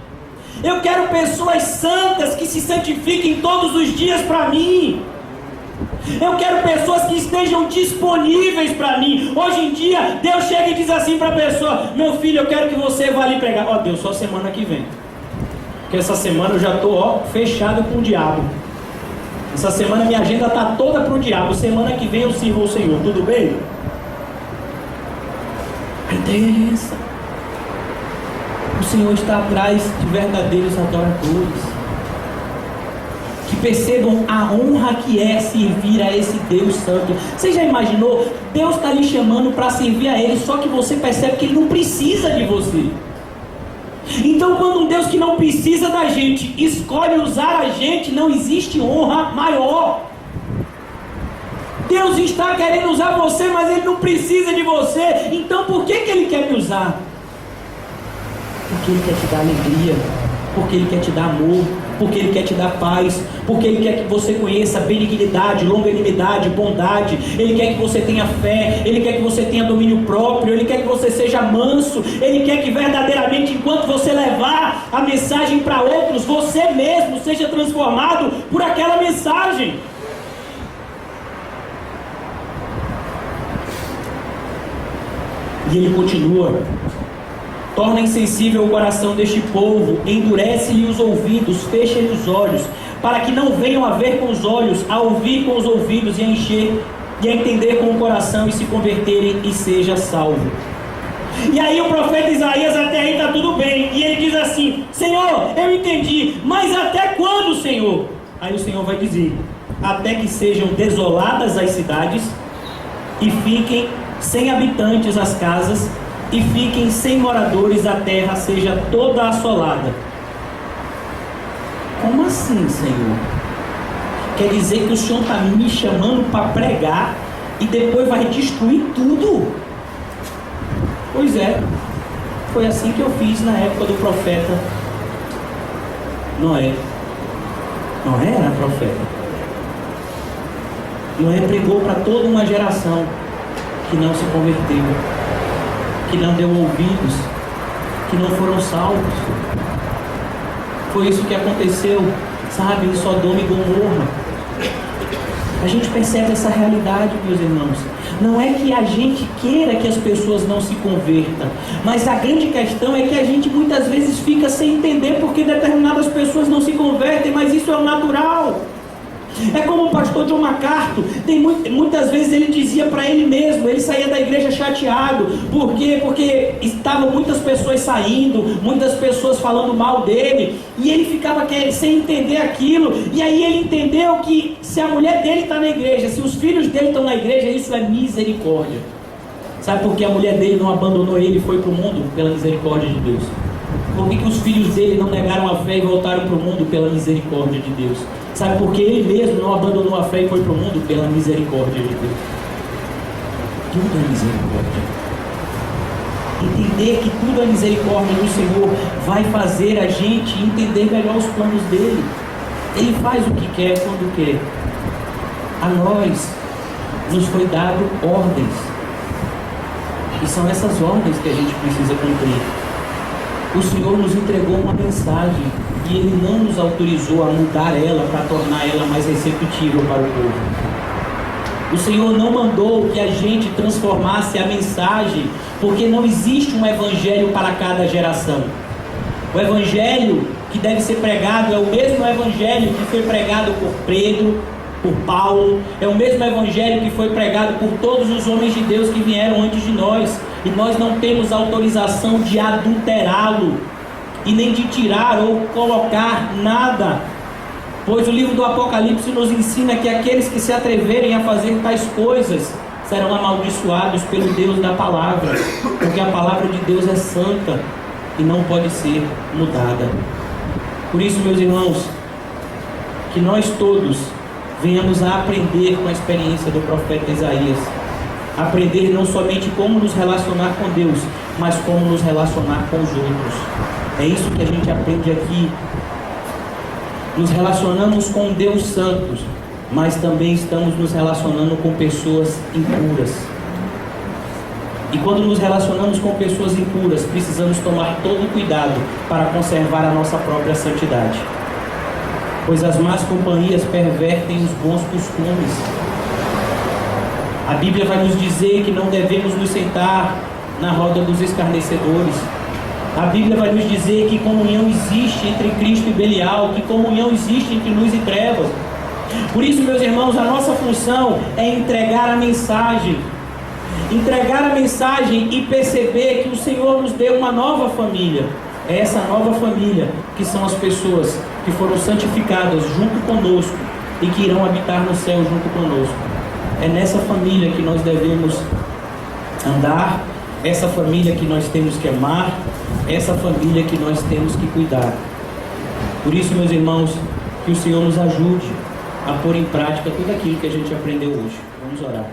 Eu quero pessoas santas que se santifiquem todos os dias para mim. Eu quero pessoas que estejam disponíveis para mim. Hoje em dia, Deus chega e diz assim para a pessoa, meu filho, eu quero que você vá ali pregar. Ó, Deus, só semana que vem. Porque essa semana eu já estou fechado com o diabo. Essa semana minha agenda está toda para o diabo. Semana que vem eu sirvo ao Senhor. Tudo bem? A ideia é essa. O Senhor está atrás de verdadeiros adoradores que percebam a honra que é servir a esse Deus santo. Você já imaginou? Deus está lhe chamando para servir a Ele, só que você percebe que Ele não precisa de você. Então, quando um Deus que não precisa da gente escolhe usar a gente, não existe honra maior. Deus está querendo usar você, mas Ele não precisa de você. Então, por que Ele quer me usar? Porque Ele quer te dar alegria, porque Ele quer te dar amor, porque Ele quer te dar paz, porque Ele quer que você conheça benignidade, longanimidade, bondade. Ele quer que você tenha fé, Ele quer que você tenha domínio próprio, Ele quer que você seja manso, Ele quer que verdadeiramente, enquanto você levar a mensagem para outros, você mesmo seja transformado por aquela mensagem. E Ele continua: torna insensível o coração deste povo, endurece-lhe os ouvidos, fecha-lhe os olhos, para que não venham a ver com os olhos, a ouvir com os ouvidos e a encher, e a entender com o coração e se converterem e seja salvo. E aí o profeta Isaías, até aí está tudo bem, e ele diz assim: Senhor, eu entendi, mas até quando, Senhor? Aí o Senhor vai dizer: até que sejam desoladas as cidades e fiquem sem habitantes as casas, e fiquem sem moradores, a terra seja toda assolada. Como assim, Senhor? Quer dizer que o Senhor está me chamando para pregar e depois vai destruir tudo? Pois é, foi assim que eu fiz na época do profeta Noé. Noé era profeta. Noé pregou para toda uma geração que não se converteu, que não deu ouvidos, que não foram salvos. Foi isso que aconteceu, sabe, em Sodoma e Gomorra. A gente percebe essa realidade, meus irmãos. Não é que a gente queira que as pessoas não se convertam, mas a grande questão é que a gente muitas vezes fica sem entender porque determinadas pessoas não se convertem, mas isso é o natural. É como o pastor John MacArthur, muitas vezes ele dizia para ele mesmo, ele saía da igreja chateado. Por quê? Porque estavam muitas pessoas saindo, muitas pessoas falando mal dele, e ele ficava sem entender aquilo. E aí ele entendeu que se a mulher dele está na igreja, se os filhos dele estão na igreja, isso é misericórdia. Sabe por que a mulher dele não abandonou ele e foi para o mundo? Pela misericórdia de Deus. Por que os filhos dele não negaram a fé e voltaram para o mundo? Pela misericórdia de Deus. Sabe por que ele mesmo não abandonou a fé e foi para o mundo? Pela misericórdia de Deus. Tudo é misericórdia. Entender que tudo é misericórdia do Senhor vai fazer a gente entender melhor os planos dele. Ele faz o que quer, quando quer. A nós nos foi dado ordens. E são essas ordens que a gente precisa cumprir. O Senhor nos entregou uma mensagem e Ele não nos autorizou a mudar ela para tornar ela mais receptível para o povo. O Senhor não mandou que a gente transformasse a mensagem, porque não existe um evangelho para cada geração. O evangelho que deve ser pregado é o mesmo evangelho que foi pregado por Pedro, por Paulo, é o mesmo evangelho que foi pregado por todos os homens de Deus que vieram antes de nós. E nós não temos autorização de adulterá-lo e nem de tirar ou colocar nada, pois o livro do Apocalipse nos ensina que aqueles que se atreverem a fazer tais coisas serão amaldiçoados pelo Deus da palavra, porque a palavra de Deus é santa e não pode ser mudada. Por isso, meus irmãos, que nós todos venhamos a aprender com a experiência do profeta Isaías. Aprender não somente como nos relacionar com Deus, mas como nos relacionar com os outros. É isso que a gente aprende aqui. Nos relacionamos com Deus santo, mas também estamos nos relacionando com pessoas impuras. E quando nos relacionamos com pessoas impuras, precisamos tomar todo o cuidado para conservar a nossa própria santidade. Pois as más companhias pervertem os bons costumes. A Bíblia vai nos dizer que não devemos nos sentar na roda dos escarnecedores. A Bíblia vai nos dizer que comunhão existe entre Cristo e Belial, que comunhão existe entre luz e trevas. Por isso, meus irmãos, a nossa função é entregar a mensagem. Entregar a mensagem e perceber que o Senhor nos deu uma nova família. É essa nova família que são as pessoas que foram santificadas junto conosco e que irão habitar no céu junto conosco. É nessa família que nós devemos andar, essa família que nós temos que amar, essa família que nós temos que cuidar. Por isso, meus irmãos, que o Senhor nos ajude a pôr em prática tudo aquilo que a gente aprendeu hoje. Vamos orar.